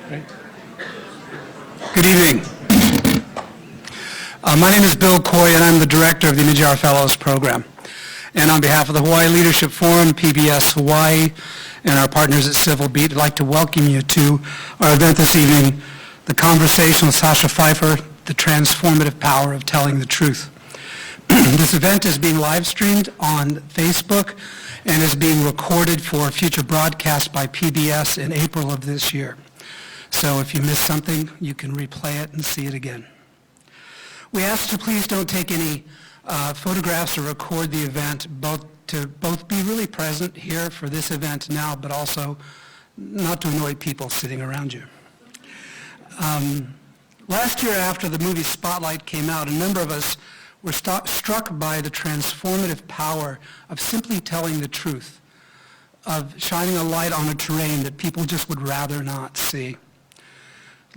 Great. Good evening. My name is Bill Coy, and I'm the director of the Image Fellows Program. And on behalf of the Hawaii Leadership Forum, PBS Hawaii, and our partners at Civil Beat, I'd like to welcome you to our event this evening, The Conversation with Sasha Pfeiffer, The Transformative Power of Telling the Truth. This event is being live streamed on Facebook and is being recorded for future broadcast by PBS in April of this year. So if you missed something, you can replay it and see it again. We ask you please don't take any photographs or record the event, to be really present here for this event now, but also not to annoy people sitting around you. Last year after the movie Spotlight came out, a number of us were struck by the transformative power of simply telling the truth, of shining a light on a terrain that people just would rather not see.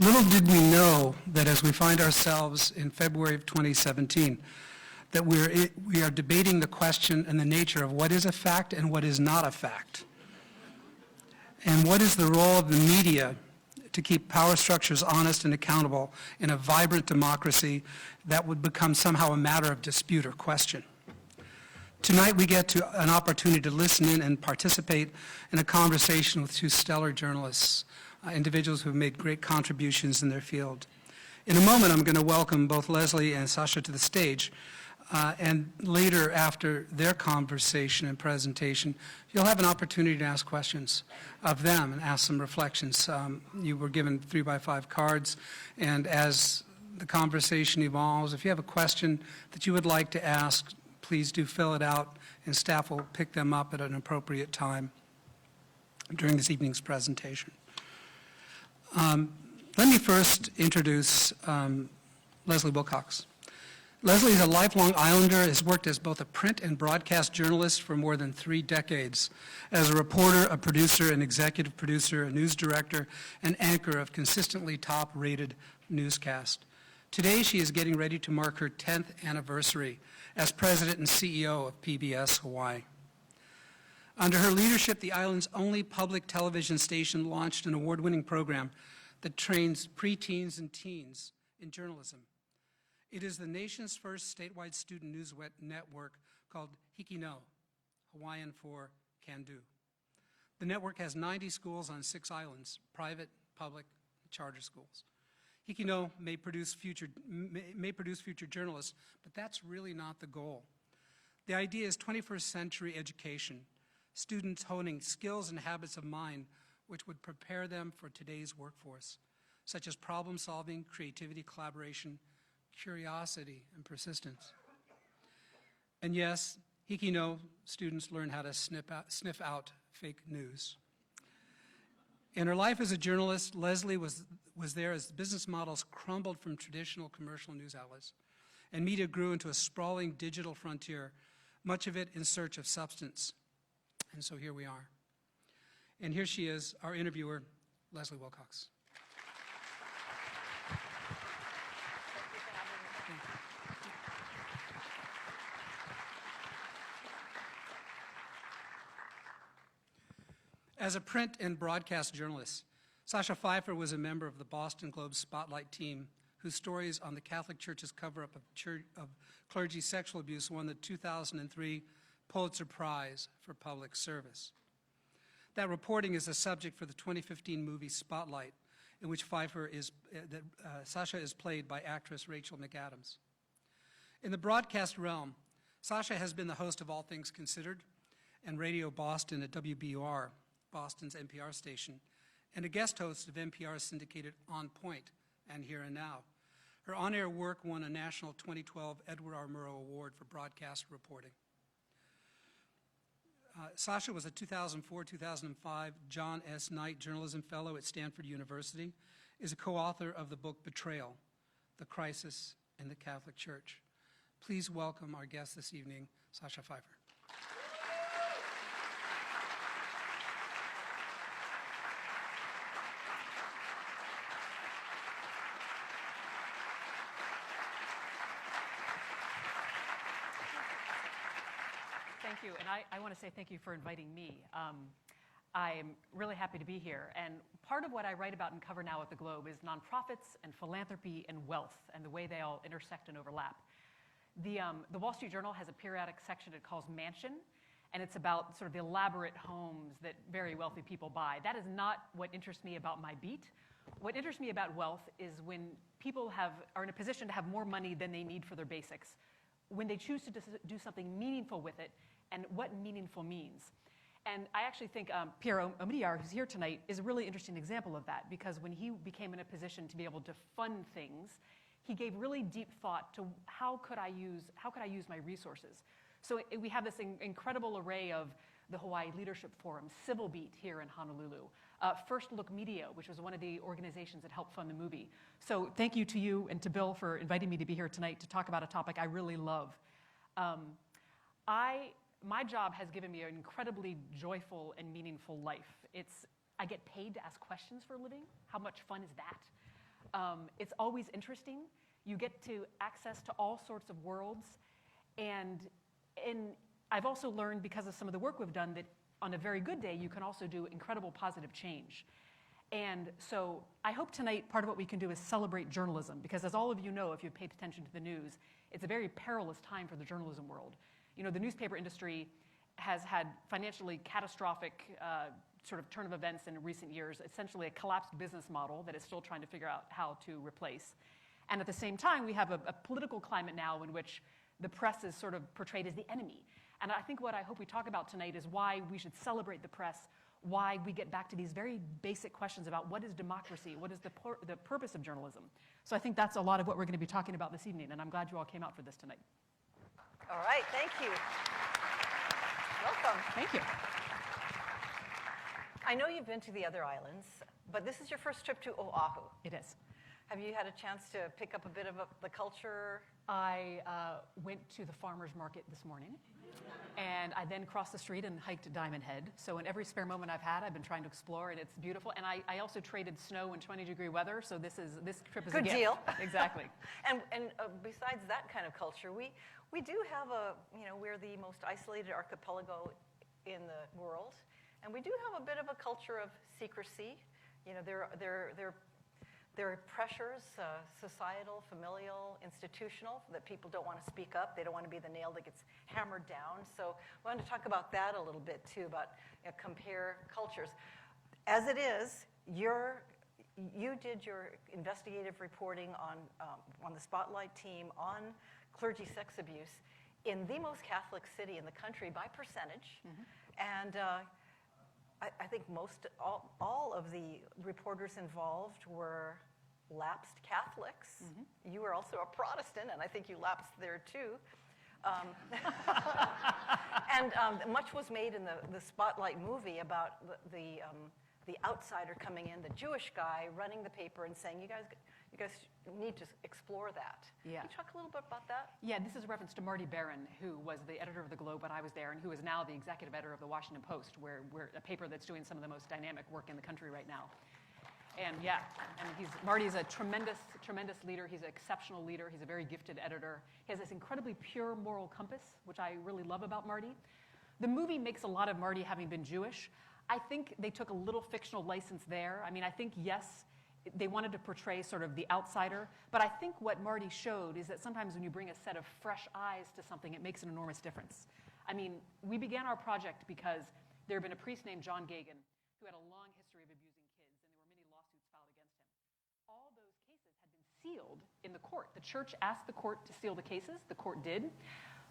Little did we know that as we find ourselves in February of 2017, that we are debating the question and the nature of what is a fact and what is not a fact. And what is the role of the media to keep power structures honest and accountable in a vibrant democracy that would become somehow a matter of dispute or question. Tonight we get to an opportunity to listen in and participate in a conversation with two stellar journalists, individuals who have made great contributions in their field. In a moment I'm going to welcome both Leslie and Sasha to the stage, and later after their conversation and presentation, you'll have an opportunity to ask questions of them and ask some reflections. You were given 3x5 cards, and as the conversation evolves, if you have a question that you would like to ask, please do fill it out, and staff will pick them up at an appropriate time during this evening's presentation. Let me first introduce Leslie Wilcox. Leslie is a lifelong Islander, has worked as both a print and broadcast journalist for more than 3 decades. As a reporter, a producer, an executive producer, a news director, and anchor of consistently top-rated newscast. Today, she is getting ready to mark her 10th anniversary as president and CEO of PBS Hawaii. Under her leadership, the island's only public television station launched an award-winning program that trains preteens and teens in journalism. It is the nation's first statewide student news network called Hiki No, Hawaiian for Can Do. The network has 90 schools on 6 islands, private, public, and charter schools. Hiki No may produce future journalists, but that's really not the goal. The idea is 21st century education, students honing skills and habits of mind which would prepare them for today's workforce, such as problem solving, creativity, collaboration, curiosity, and persistence. And yes, Hiki No students learn how to sniff out fake news. In her life as a journalist, Leslie was there as business models crumbled from traditional commercial news outlets, and media grew into a sprawling digital frontier, much of it in search of substance. And so here we are. And here she is, our interviewer, Leslie Wilcox. As a print and broadcast journalist, Sasha Pfeiffer was a member of the Boston Globe Spotlight team, whose stories on the Catholic Church's cover-up of clergy sexual abuse won the 2003 Pulitzer Prize for Public Service. That reporting is the subject for the 2015 movie Spotlight, in which Sasha is played by actress Rachel McAdams. In the broadcast realm, Sasha has been the host of All Things Considered and Radio Boston at WBUR, Boston's NPR station, and a guest host of NPR's syndicated On Point and Here and Now. Her on-air work won a national 2012 Edward R. Murrow Award for broadcast reporting. Sasha was a 2004-2005 John S. Knight Journalism Fellow at Stanford University, is a co-author of the book Betrayal, The Crisis in the Catholic Church. Please welcome our guest this evening, Sasha Pfeiffer. Thank you, and I want to say thank you for inviting me. I'm really happy to be here. And part of what I write about and cover now at the Globe is nonprofits and philanthropy and wealth and the way they all intersect and overlap. The Wall Street Journal has a periodic section it calls Mansion, and it's about sort of the elaborate homes that very wealthy people buy. That is not what interests me about my beat. What interests me about wealth is when people are in a position to have more money than they need for their basics, when they choose to do something meaningful with it, and what meaningful means. And I actually think Pierre Omidyar, who's here tonight, is a really interesting example of that, because when he became in a position to be able to fund things, he gave really deep thought to how could I use my resources. So we have this incredible array of the Hawaii Leadership Forum, Civil Beat here in Honolulu, First Look Media, which was one of the organizations that helped fund the movie. So thank you to you and to Bill for inviting me to be here tonight to talk about a topic I really love. My job has given me an incredibly joyful and meaningful life. I get paid to ask questions for a living. How much fun is that? It's always interesting. You get to access to all sorts of worlds. And I've also learned, because of some of the work we've done, that on a very good day, you can also do incredible positive change. And so I hope tonight part of what we can do is celebrate journalism, because as all of you know, if you've paid attention to the news, it's a very perilous time for the journalism world. You know, the newspaper industry has had financially catastrophic sort of turn of events in recent years, essentially a collapsed business model that is still trying to figure out how to replace. And at the same time, we have a political climate now in which the press is sort of portrayed as the enemy. And I think what I hope we talk about tonight is why we should celebrate the press, why we get back to these very basic questions about what is democracy, what is the purpose of journalism. So I think that's a lot of what we're going to be talking about this evening, and I'm glad you all came out for this tonight. All right, thank you. Welcome. Thank you. I know you've been to the other islands, but this is your first trip to Oahu. It is. Have you had a chance to pick up a bit of the culture? I went to the farmer's market this morning, and I then crossed the street and hiked Diamond Head. So in every spare moment I've had, I've been trying to explore, and it's beautiful. And I also traded snow and 20-degree weather, so this trip is good a gift. deal. Exactly. And besides that kind of culture, we do have we're the most isolated archipelago in the world, and we do have a bit of a culture of secrecy. You know, there are pressures, societal, familial, institutional, that people don't want to speak up. They don't want to be the nail that gets hammered down. So I wanted to talk about that a little bit too, about compare cultures. As it is, you did your investigative reporting on the Spotlight team on clergy sex abuse in the most Catholic city in the country by percentage. Mm-hmm. And I think all of the reporters involved were lapsed Catholics. Mm-hmm. You were also a Protestant, and I think you lapsed there too. And much was made in the Spotlight movie about the outsider coming in, the Jewish guy running the paper and saying, you guys need to explore that. Yeah. Can you talk a little bit about that? Yeah, this is a reference to Marty Barron, who was the editor of the Globe when I was there, and who is now the executive editor of the Washington Post, where we're a paper that's doing some of the most dynamic work in the country right now. And yeah, and Marty's a tremendous, tremendous leader. He's an exceptional leader. He's a very gifted editor. He has this incredibly pure moral compass, which I really love about Marty. The movie makes a lot of Marty having been Jewish. I think they took a little fictional license there. I mean, I think, yes, they wanted to portray sort of the outsider, but I think what Marty showed is that sometimes when you bring a set of fresh eyes to something, it makes an enormous difference. I mean, we began our project because there had been a priest named John Gagan who had a long history of abusing kids, and there were many lawsuits filed against him. All those cases had been sealed in the court. The church asked the court to seal the cases. The court did.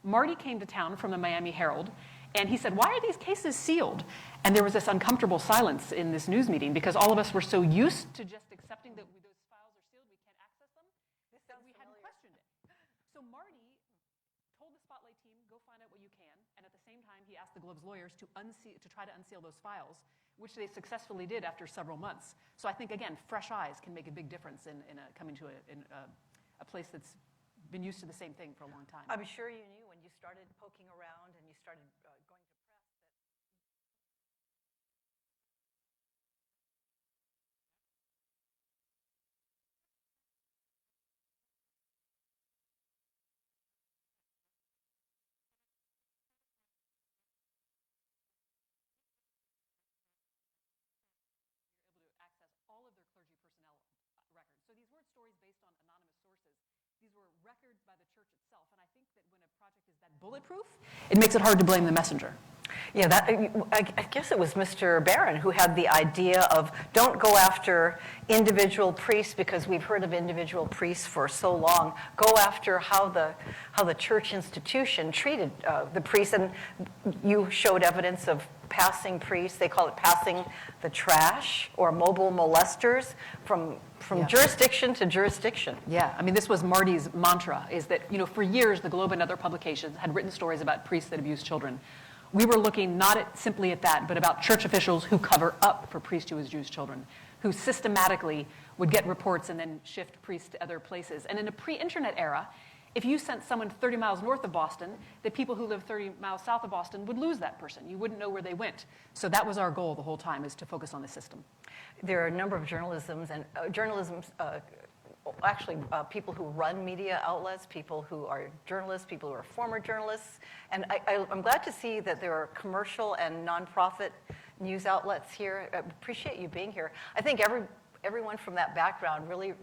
Marty came to town from the Miami Herald, and he said, why are these cases sealed? And there was this uncomfortable silence in this news meeting because all of us were so used to just accepting that those files are sealed, we can't access them, that we hadn't questioned it. So Marty told the Spotlight team, go find out what you can, and at the same time, he asked the Globe's lawyers to try to unseal those files, which they successfully did after several months. So I think, again, fresh eyes can make a big difference in coming to a place that's been used to the same thing for a long time. I'm sure you knew when you started poking around and you started So these weren't stories based on anonymous sources. These were records by the church itself. And I think that when a project is that bulletproof, it makes it hard to blame the messenger. Yeah, I guess it was Mr. Barron who had the idea of don't go after individual priests because we've heard of individual priests for so long. Go after how the church institution treated the priests, and you showed evidence of passing priests. They call it passing the trash, or mobile molesters from jurisdiction to jurisdiction. Yeah, I mean, this was Marty's mantra, is that, for years, the Globe and other publications had written stories about priests that abused children. We were looking not simply at that, but about church officials who cover up for priests who abuse children, who systematically would get reports and then shift priests to other places. And in a pre-internet era, if you sent someone 30 miles north of Boston, the people who live 30 miles south of Boston would lose that person. You wouldn't know where they went. So that was our goal the whole time, is to focus on the system. There are a number of people who run media outlets, people who are journalists, people who are former journalists. And I'm glad to see that there are commercial and nonprofit news outlets here. I appreciate you being here. I think everyone from that background really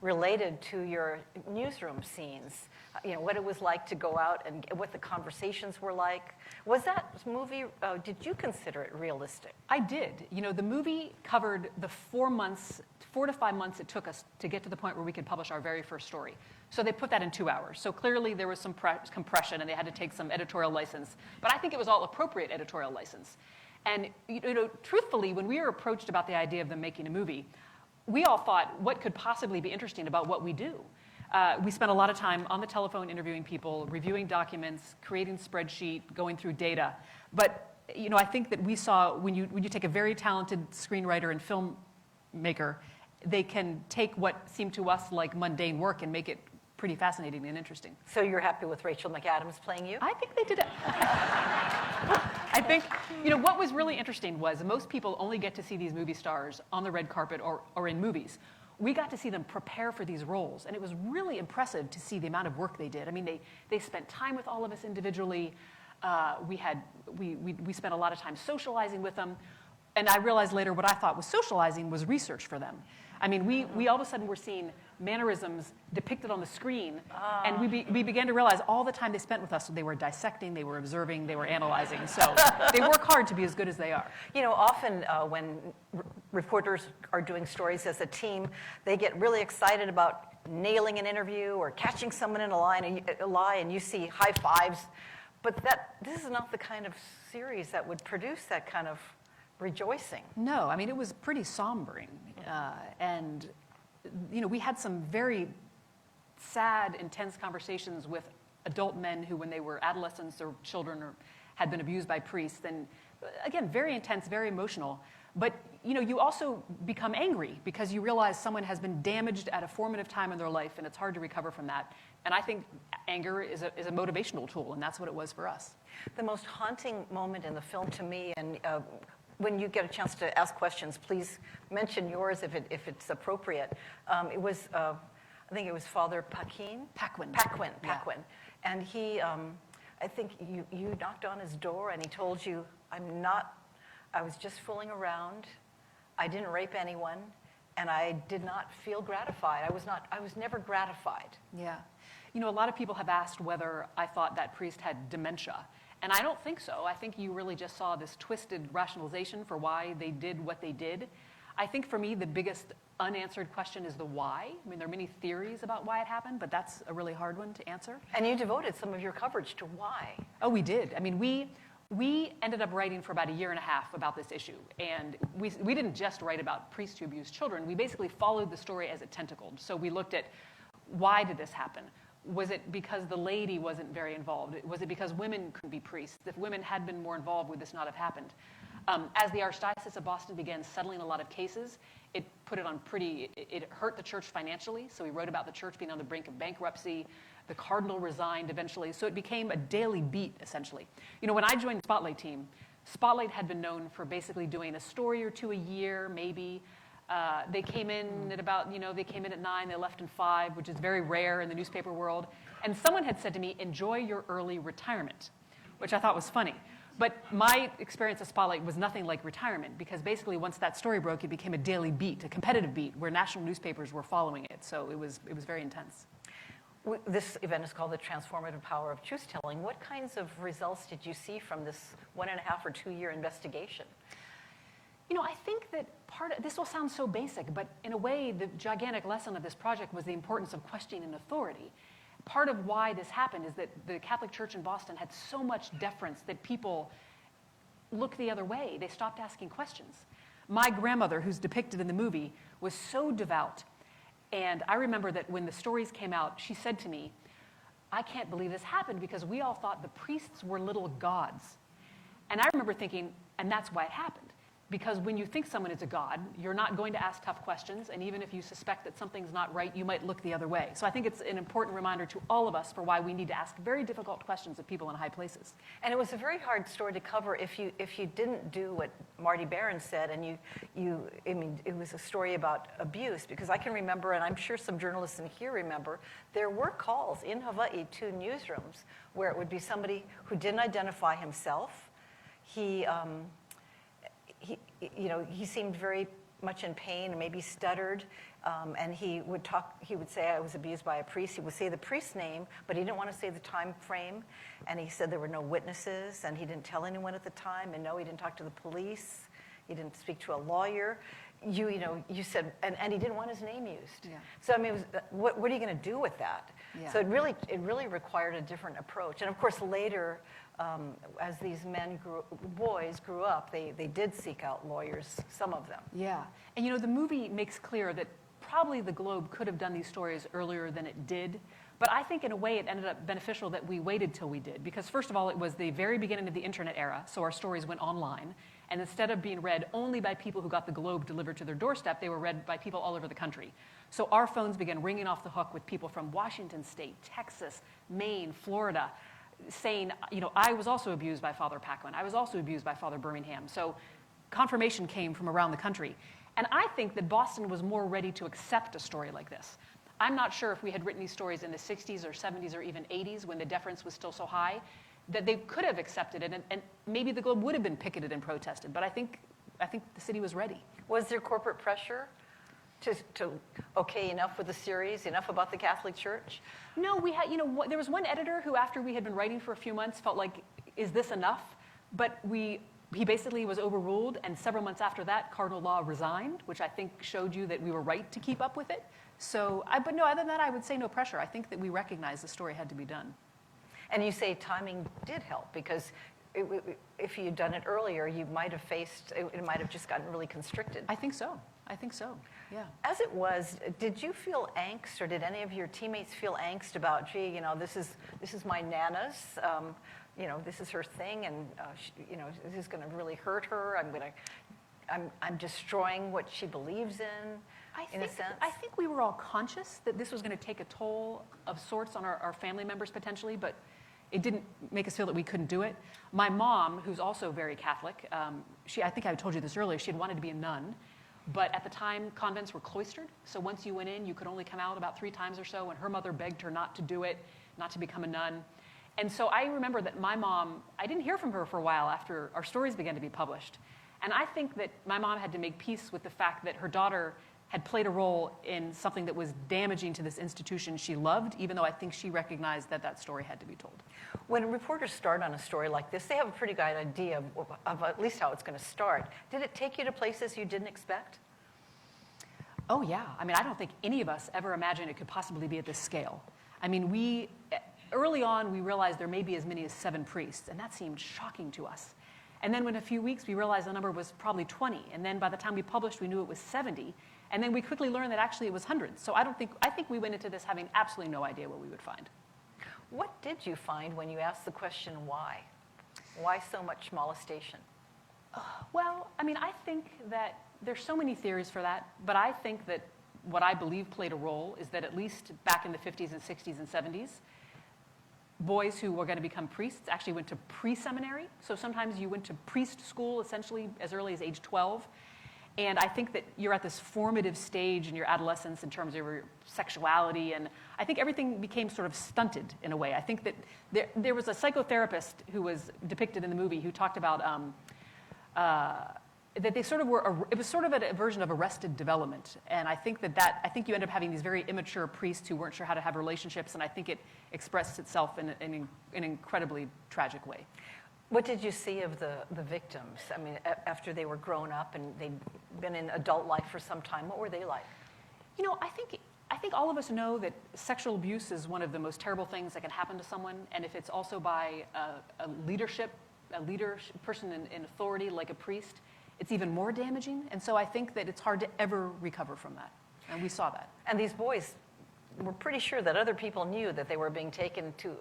related to your newsroom scenes, what it was like to go out and what the conversations were like. Was that movie, did you consider it realistic? I did. The movie covered the 4 to 5 months it took us to get to the point where we could publish our very first story. So they put that in 2 hours. So clearly there was some compression and they had to take some editorial license. But I think it was all appropriate editorial license. And truthfully, when we were approached about the idea of them making a movie, we all thought, what could possibly be interesting about what we do? We spent a lot of time on the telephone interviewing people, reviewing documents, creating spreadsheet, going through data. But I think that we saw when you take a very talented screenwriter and filmmaker, they can take what seemed to us like mundane work and make it pretty fascinating and interesting. So you're happy with Rachel McAdams playing you? I think they did it. I think, what was really interesting was most people only get to see these movie stars on the red carpet or in movies. We got to see them prepare for these roles, and it was really impressive to see the amount of work they did. I mean, they spent time with all of us individually. We spent a lot of time socializing with them, and I realized later what I thought was socializing was research for them. I mean, we all of a sudden were seeing mannerisms depicted on the screen, and we began to realize all the time they spent with us, they were dissecting, they were observing, they were analyzing. So they work hard to be as good as they are. Often when reporters are doing stories as a team, they get really excited about nailing an interview or catching someone in a lie, and you see high fives. But this is not the kind of series that would produce that kind of rejoicing. No, I mean, it was pretty sombering. And we had some very sad, intense conversations with adult men who, when they were adolescents or children, or had been abused by priests. And again, very intense, very emotional. But you also become angry because you realize someone has been damaged at a formative time in their life, and it's hard to recover from that. And I think anger is a motivational tool, and that's what it was for us. The most haunting moment in the film to me, and when you get a chance to ask questions, please mention yours if it's appropriate. It was, I think it was Father Paquin. Paquin. Yeah. And he, I think you knocked on his door and he told you, I was just fooling around. I didn't rape anyone, and I did not feel gratified. I was never gratified. Yeah. A lot of people have asked whether I thought that priest had dementia. And I don't think so. I think you really just saw this twisted rationalization for why they did what they did. I think for me, the biggest unanswered question is the why. I mean, there are many theories about why it happened, but that's a really hard one to answer. And you devoted some of your coverage to why. Oh, we did. I mean, we ended up writing for about 1.5 years about this issue. And we didn't just write about priests who abused children. We basically followed the story as it tentacled. So we looked at, why did this happen? Was it because the laity wasn't very involved? Was it because women couldn't be priests? If women had been more involved, would this not have happened? As the Archdiocese of Boston began settling a lot of cases, it hurt the church financially. So we wrote about the church being on the brink of bankruptcy. The cardinal resigned eventually. So it became a daily beat, essentially. When I joined the Spotlight team, Spotlight had been known for basically doing a story or two a year, maybe. They came in at about, they came in at 9, they left in 5, which is very rare in the newspaper world. And someone had said to me, enjoy your early retirement, which I thought was funny. But my experience at Spotlight was nothing like retirement, because basically once that story broke, it became a daily beat, a competitive beat, where national newspapers were following it. So it was very intense. This event is called the Transformative Power of Truth-Telling. What kinds of results did you see from this 1.5 or 2 year investigation? You know, I think that this will sound so basic, but in a way, the gigantic lesson of this project was the importance of questioning authority. Part of why this happened is that the Catholic Church in Boston had so much deference that people looked the other way. They stopped asking questions. My grandmother, who's depicted in the movie, was so devout. And I remember that when the stories came out, she said to me, "I can't believe this happened because we all thought the priests were little gods." And I remember thinking, and that's why it happened. Because when you think someone is a god, you're not going to ask tough questions, and even if you suspect that something's not right, you might look the other way. So I think it's an important reminder to all of us for why we need to ask very difficult questions of people in high places. And it was a very hard story to cover if you didn't do what Marty Barron said, and I mean, it was a story about abuse, because I can remember, and I'm sure some journalists in here remember, there were calls in Hawaii to newsrooms where it would be somebody who didn't identify himself. He seemed very much in pain and maybe stuttered, and he would say, "I was abused by a priest." He would say the priest's name, but he didn't want to say the time frame, and he said there were no witnesses, and he didn't tell anyone at the time, and no, he didn't talk to the police, he didn't speak to a lawyer. You said, and he didn't want his name used. Yeah. So I mean, what are you going to do with that? Yeah. So it really required a different approach. And of course, later, as these boys grew up, they did seek out lawyers, some of them. Yeah. And you know, the movie makes clear that probably the Globe could have done these stories earlier than it did. But I think in a way it ended up beneficial that we waited till we did. Because first of all, it was the very beginning of the internet era, so our stories went online. And instead of being read only by people who got the Globe delivered to their doorstep, they were read by people all over the country. So our phones began ringing off the hook with people from Washington State, Texas, Maine, Florida, saying, I was also abused by Father Paquin. I was also abused by Father Birmingham. So confirmation came from around the country. And I think that Boston was more ready to accept a story like this. I'm not sure if we had written these stories in the 60s or 70s or even 80s when the deference was still so high, that they could have accepted it, and maybe the Globe would have been picketed and protested. But I think the city was ready. Was there corporate pressure to okay, enough with the series, enough about the Catholic Church? No, we had, there was one editor who, after we had been writing for a few months, felt like, is this enough? But he basically was overruled, and several months after that, Cardinal Law resigned, which I think showed you that we were right to keep up with it. So, but no, other than that, I would say no pressure. I think that we recognized the story had to be done. And you say timing did help, because if you'd done it earlier, you might have it might have just gotten really constricted. I think so, yeah. As it was, did you feel angst, or did any of your teammates feel angst about, gee, this is my Nana's, this is her thing, and this is going to really hurt her. I'm destroying what she believes in a sense. I think we were all conscious that this was going to take a toll of sorts on our family members potentially, but it didn't make us feel that we couldn't do it. My mom, who's also very Catholic, I think I told you this earlier, she had wanted to be a nun, but at the time, convents were cloistered, so once you went in, you could only come out about 3 times or so, and her mother begged her not to do it, not to become a nun. And so I remember that my mom, I didn't hear from her for a while after our stories began to be published. And I think that my mom had to make peace with the fact that her daughter had played a role in something that was damaging to this institution she loved, even though I think she recognized that story had to be told. When reporters start on a story like this, they have a pretty good idea of at least how it's going to start. Did it take you to places you didn't expect? Oh, yeah. I mean, I don't think any of us ever imagined it could possibly be at this scale. I mean, early on, we realized there may be as many as 7 priests, and that seemed shocking to us. And then in a few weeks, we realized the number was probably 20. And then by the time we published, we knew it was 70. And then we quickly learned that actually it was hundreds. So I think we went into this having absolutely no idea what we would find. What did you find when you asked the question why? Why so much molestation? Well, I mean, I think that there's so many theories for that, but I think that what I believe played a role is that at least back in the 50s and 60s and 70s, boys who were going to become priests actually went to pre-seminary. So sometimes you went to priest school essentially as early as age 12. And I think that you're at this formative stage in your adolescence in terms of your sexuality, and I think everything became sort of stunted in a way. I think that there was a psychotherapist who was depicted in the movie who talked about that they sort of were, it was sort of a version of arrested development. And I think I think you end up having these very immature priests who weren't sure how to have relationships, and I think it expressed itself in an incredibly tragic way. What did you see of the victims? I mean, after they were grown up and they'd been in adult life for some time, what were they like? You know, I think all of us know that sexual abuse is one of the most terrible things that can happen to someone, and if it's also by a leadership person in authority like a priest, it's even more damaging. And so I think that it's hard to ever recover from that, and we saw that. And these boys were pretty sure that other people knew that they were being taken to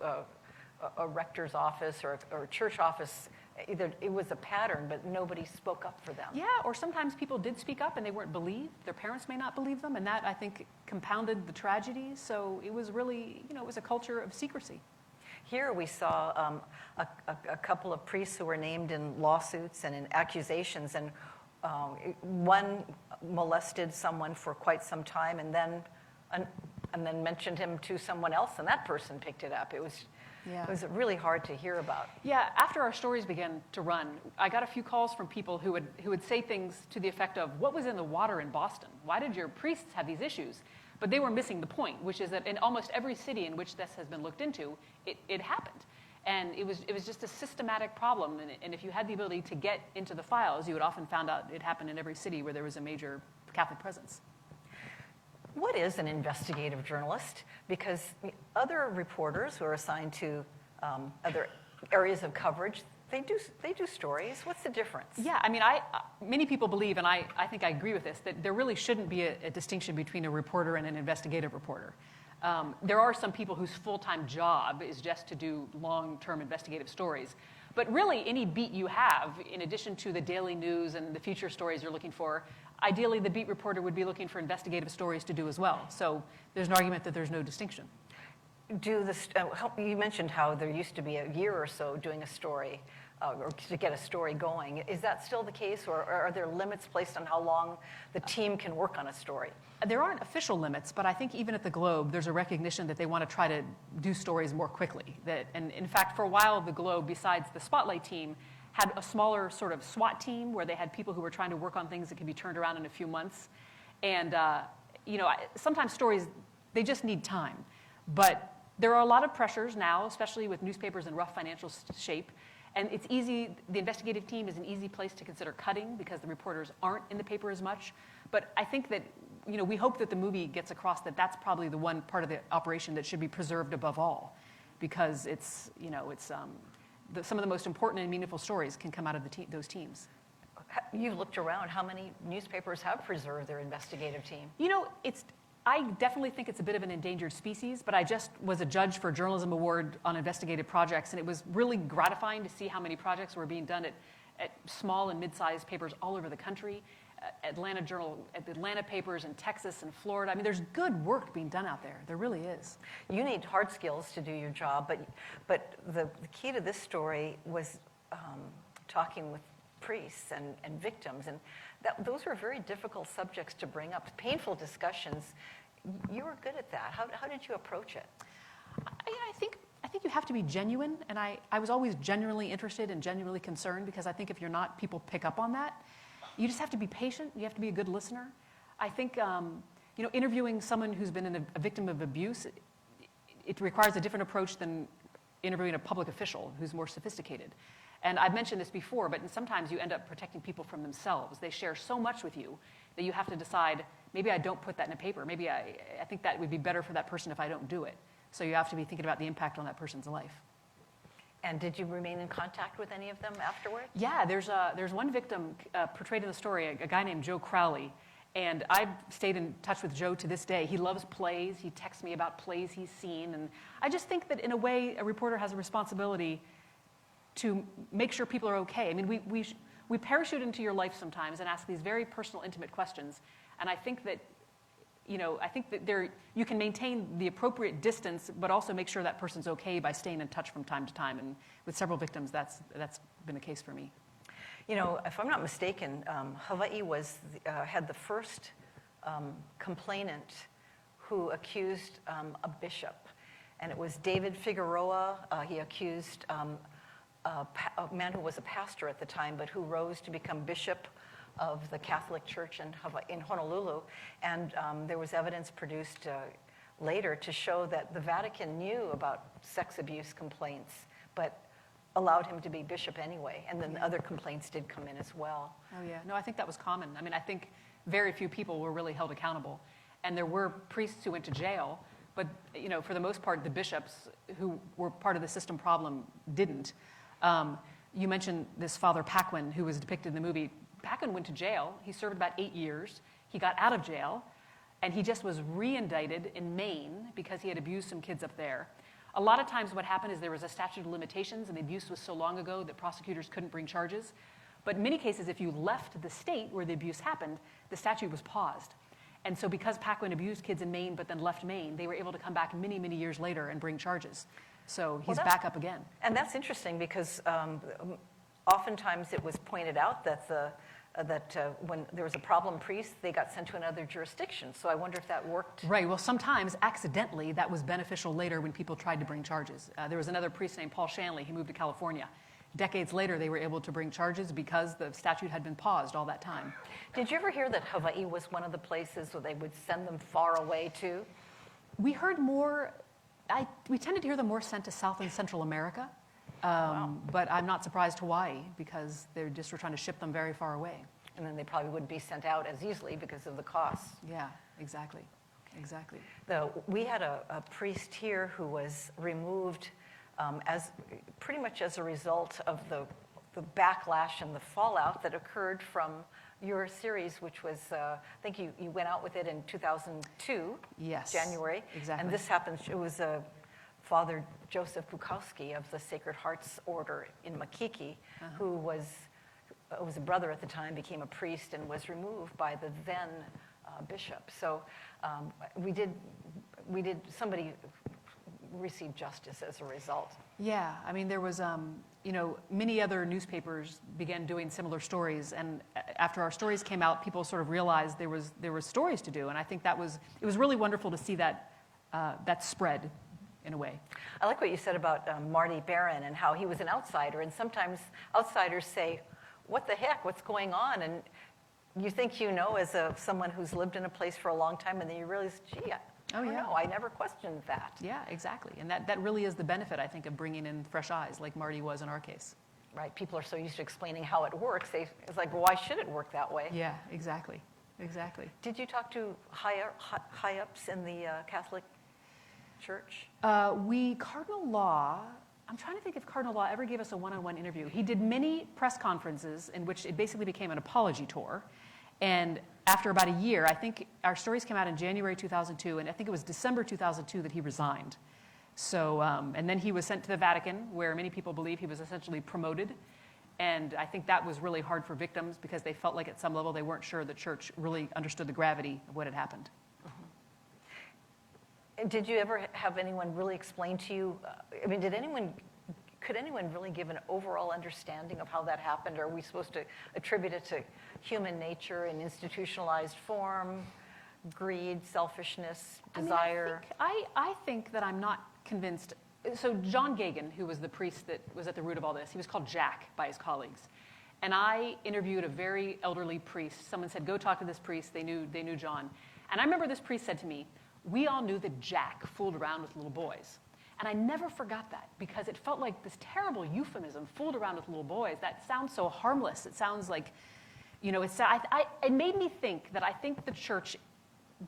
a rector's office or a church office. Either it was a pattern, but nobody spoke up for them. Yeah, or sometimes people did speak up and they weren't believed. Their parents may not believe them, and that, I think, compounded the tragedy. So it was really, it was a culture of secrecy. Here we saw a couple of priests who were named in lawsuits and in accusations, and one molested someone for quite some time and then mentioned him to someone else, and that person picked it up. It was really hard to hear about. Yeah, after our stories began to run, I got a few calls from people who would say things to the effect of, what was in the water in Boston? Why did your priests have these issues? But they were missing the point, which is that in almost every city in which this has been looked into, it happened. And it was just a systematic problem. And if you had the ability to get into the files, you would often find out it happened in every city where there was a major Catholic presence. What is an investigative journalist? Because other reporters who are assigned to other areas of coverage, they do stories. What's the difference? Yeah, I mean, many people believe, and I think I agree with this, that there really shouldn't be a distinction between a reporter and an investigative reporter. There are some people whose full-time job is just to do long-term investigative stories. But really, any beat you have, in addition to the daily news and the feature stories you're looking for, ideally the beat reporter would be looking for investigative stories to do as well. So there's an argument that there's no distinction. You mentioned how there used to be a year or so doing a story, or to get a story going. Is that still the case, or are there limits placed on how long the team can work on a story? There aren't official limits, but I think even at the Globe, there's a recognition that they want to try to do stories more quickly. And in fact, for a while, the Globe, besides the Spotlight team, had a smaller sort of SWAT team where they had people who were trying to work on things that could be turned around in a few months. And sometimes stories, they just need time. But there are a lot of pressures now, especially with newspapers in rough financial shape. And it's easy, the investigative team is an easy place to consider cutting because the reporters aren't in the paper as much. But I think that, we hope that the movie gets across that that's probably the one part of the operation that should be preserved above all, because it's, some of the most important and meaningful stories can come out of those teams. You've looked around. How many newspapers have preserved their investigative team? I definitely think it's a bit of an endangered species, but I just was a judge for a journalism award on investigative projects, and it was really gratifying to see how many projects were being done at small and mid-sized papers all over the country, Atlanta papers in Texas and Florida. I mean, there's good work being done out there. There really is. You need hard skills to do your job, but the key to this story was talking with priests and victims, and those were very difficult subjects to bring up, painful discussions. You were good at that. How did you approach it? I think you have to be genuine, and I was always genuinely interested and genuinely concerned, because I think if you're not, people pick up on that. You just have to be patient. You have to be a good listener. I think interviewing someone who's been a victim of abuse, it requires a different approach than interviewing a public official who's more sophisticated. And I've mentioned this before, but sometimes you end up protecting people from themselves. They share so much with you that you have to decide, maybe I don't put that in a paper. Maybe I think that would be better for that person if I don't do it. So you have to be thinking about the impact on that person's life. And did you remain in contact with any of them afterward? Yeah, there's one victim portrayed in the story, a guy named Joe Crowley. And I've stayed in touch with Joe to this day. He loves plays. He texts me about plays he's seen. And I just think that in a way, a reporter has a responsibility to make sure people are okay. I mean, we parachute into your life sometimes and ask these very personal, intimate questions. And I think that, you can maintain the appropriate distance, but also make sure that person's okay by staying in touch from time to time. And with several victims, that's been the case for me. You know, if I'm not mistaken, Hawaii was had the first complainant who accused a bishop, and it was David Figueroa. He accused a man who was a pastor at the time, but who rose to become bishop of the Catholic Church in Honolulu. And there was evidence produced later to show that the Vatican knew about sex abuse complaints, but allowed him to be bishop anyway. And then other complaints did come in as well. Oh, yeah. No, I think that was common. I mean, I think very few people were really held accountable. And there were priests who went to jail, but, you know, for the most part, the bishops who were part of the system problem didn't. You mentioned this Father Paquin, who was depicted in the movie. Paquin went to jail. He served about 8 years. He got out of jail, and he just was re-indicted in Maine because he had abused some kids up there. A lot of times what happened is there was a statute of limitations, and the abuse was so long ago that prosecutors couldn't bring charges. But in many cases, if you left the state where the abuse happened, the statute was paused. And so because Paquin abused kids in Maine but then left Maine, they were able to come back many, many years later and bring charges. So he's back up again. And that's interesting because oftentimes it was pointed out that when there was a problem priest, they got sent to another jurisdiction. So I wonder if that worked. Right. Well, sometimes accidentally that was beneficial later when people tried to bring charges. There was another priest named Paul Shanley. He moved to California. Decades later, they were able to bring charges because the statute had been paused all that time. Did you ever hear that Hawaii was one of the places where they would send them far away to? We heard more. We tended to hear them more sent to South and Central America. But I'm not surprised Hawaii, because they just were trying to ship them very far away. And then they probably wouldn't be sent out as easily because of the costs. Yeah, exactly. Exactly. We had a priest here who was removed pretty much as a result of the backlash and the fallout that occurred from your series, which was, I think you went out with it in 2002, yes, January. Exactly. And this happened, it was Father Joseph Bukowski of the Sacred Hearts Order in Makiki, who was a brother at the time, became a priest, and was removed by the then bishop. So somebody received justice as a result. Yeah, I mean, there was, many other newspapers began doing similar stories, and after our stories came out, people sort of realized there were stories to do, and I think it was really wonderful to see that spread in a way. I like what you said about Marty Barron and how he was an outsider, and sometimes outsiders say, "What the heck? What's going on?" And you think you know as someone who's lived in a place for a long time, and then you realize, gee, I don't know, I never questioned that. Yeah, exactly. And that really is the benefit, I think, of bringing in fresh eyes, like Marty was in our case. Right. People are so used to explaining how it works. It's like, well, why should it work that way? Yeah, exactly. Exactly. Did you talk to high-ups in the Catholic Church? Cardinal Law, I'm trying to think if Cardinal Law ever gave us a one-on-one interview. He did many press conferences in which it basically became an apology tour. And after about a year, I think our stories came out in January 2002, and I think it was December 2002 that he resigned. So, and then he was sent to the Vatican, where many people believe he was essentially promoted. And I think that was really hard for victims because they felt like at some level they weren't sure the church really understood the gravity of what had happened. Did you ever have anyone really explain to you, could anyone really give an overall understanding of how that happened? Or are we supposed to attribute it to human nature in institutionalized form, greed, selfishness, desire? I think that I'm not convinced. So John Gagan, who was the priest that was at the root of all this, he was called Jack by his colleagues. And I interviewed a very elderly priest. Someone said, go talk to this priest. They knew John. And I remember this priest said to me, we all knew that Jack fooled around with little boys. And I never forgot that because it felt like this terrible euphemism, fooled around with little boys. That sounds so harmless. It sounds like, it made me think that I think the church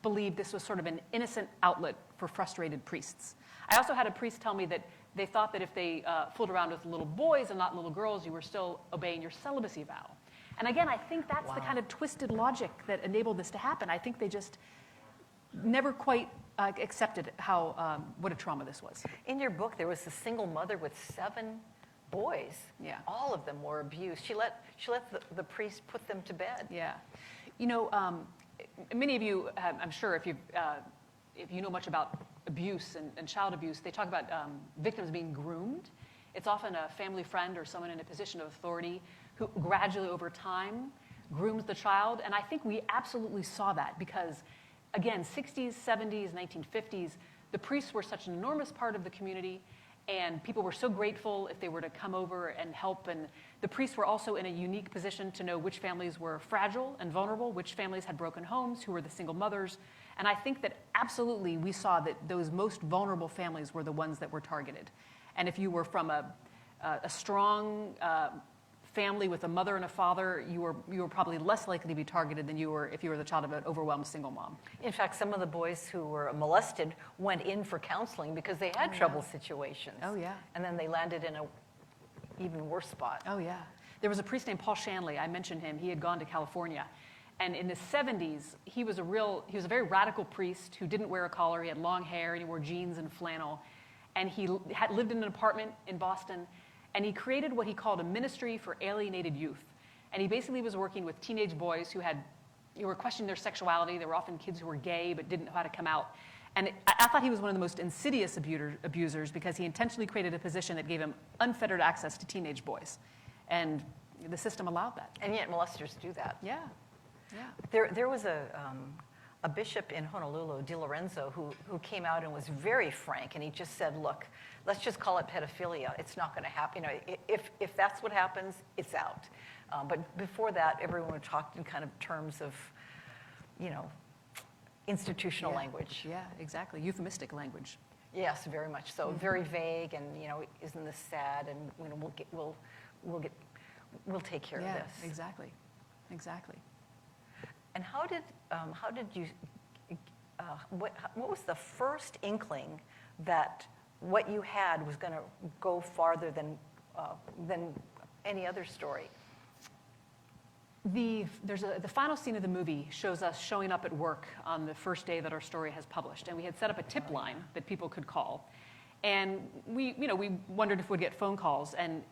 believed this was sort of an innocent outlet for frustrated priests. I also had a priest tell me that they thought that if they fooled around with little boys and not little girls, you were still obeying your celibacy vow. And again, I think that's the kind of twisted logic that enabled this to happen. I think they just never quite accepted what a trauma this was. In your book, there was a single mother with 7 boys. Yeah. All of them were abused. She let the priest put them to bed. Yeah. Many of you, I'm sure, if you know much about abuse and child abuse, they talk about victims being groomed. It's often a family friend or someone in a position of authority who gradually over time grooms the child. And I think we absolutely saw that because, again, 60s, 70s, 1950s, the priests were such an enormous part of the community, and people were so grateful if they were to come over and help. And the priests were also in a unique position to know which families were fragile and vulnerable, which families had broken homes, who were the single mothers. And I think that absolutely we saw that those most vulnerable families were the ones that were targeted. And if you were from a strong family with a mother and a father, you were probably less likely to be targeted than you were if you were the child of an overwhelmed single mom. In fact, some of the boys who were molested went in for counseling because they had trouble situations. Oh, yeah. And then they landed in a even worse spot. Oh, yeah. There was a priest named Paul Shanley. I mentioned him. He had gone to California. And in the 70s, he was a very radical priest who didn't wear a collar. He had long hair, and he wore jeans and flannel. And he had lived in an apartment in Boston. And he created what he called a ministry for alienated youth. And he basically was working with teenage boys who were questioning their sexuality. They were often kids who were gay but didn't know how to come out. And I thought he was one of the most insidious abusers because he intentionally created a position that gave him unfettered access to teenage boys. And the system allowed that. And yet molesters do that. Yeah, yeah. There was a bishop in Honolulu, Di Lorenzo, who came out and was very frank, and he just said, look, let's just call it pedophilia. It's not going to happen. You know, if that's what happens, it's out. But before that, everyone talked in kind of terms of, you know, institutional language. Yeah, exactly. Euphemistic language. Yes, very much so. Mm-hmm. Very vague, and you know, isn't this sad? And you know, we'll take care of this. Exactly, exactly. And how did you? What was the first inkling that what you had was going to go farther than any other story? The final scene of the movie shows us showing up at work on the first day that our story has published, and we had set up a tip line that people could call, and we wondered if we'd get phone calls, and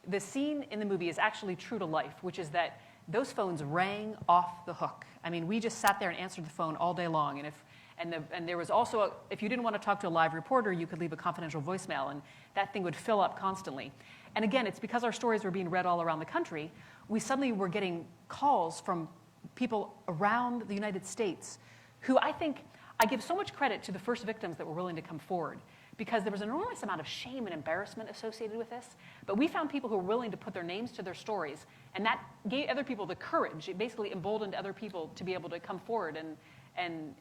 the scene in the movie is actually true to life, which is that those phones rang off the hook. I mean, we just sat there and answered the phone all day long, and there was also if you didn't want to talk to a live reporter, you could leave a confidential voicemail, and that thing would fill up constantly. And again, it's because our stories were being read all around the country. We suddenly were getting calls from people around the United States who I give so much credit to the first victims that were willing to come forward, because there was an enormous amount of shame and embarrassment associated with this. But we found people who were willing to put their names to their stories, and that gave other people the courage. It basically emboldened other people to be able to come forward, and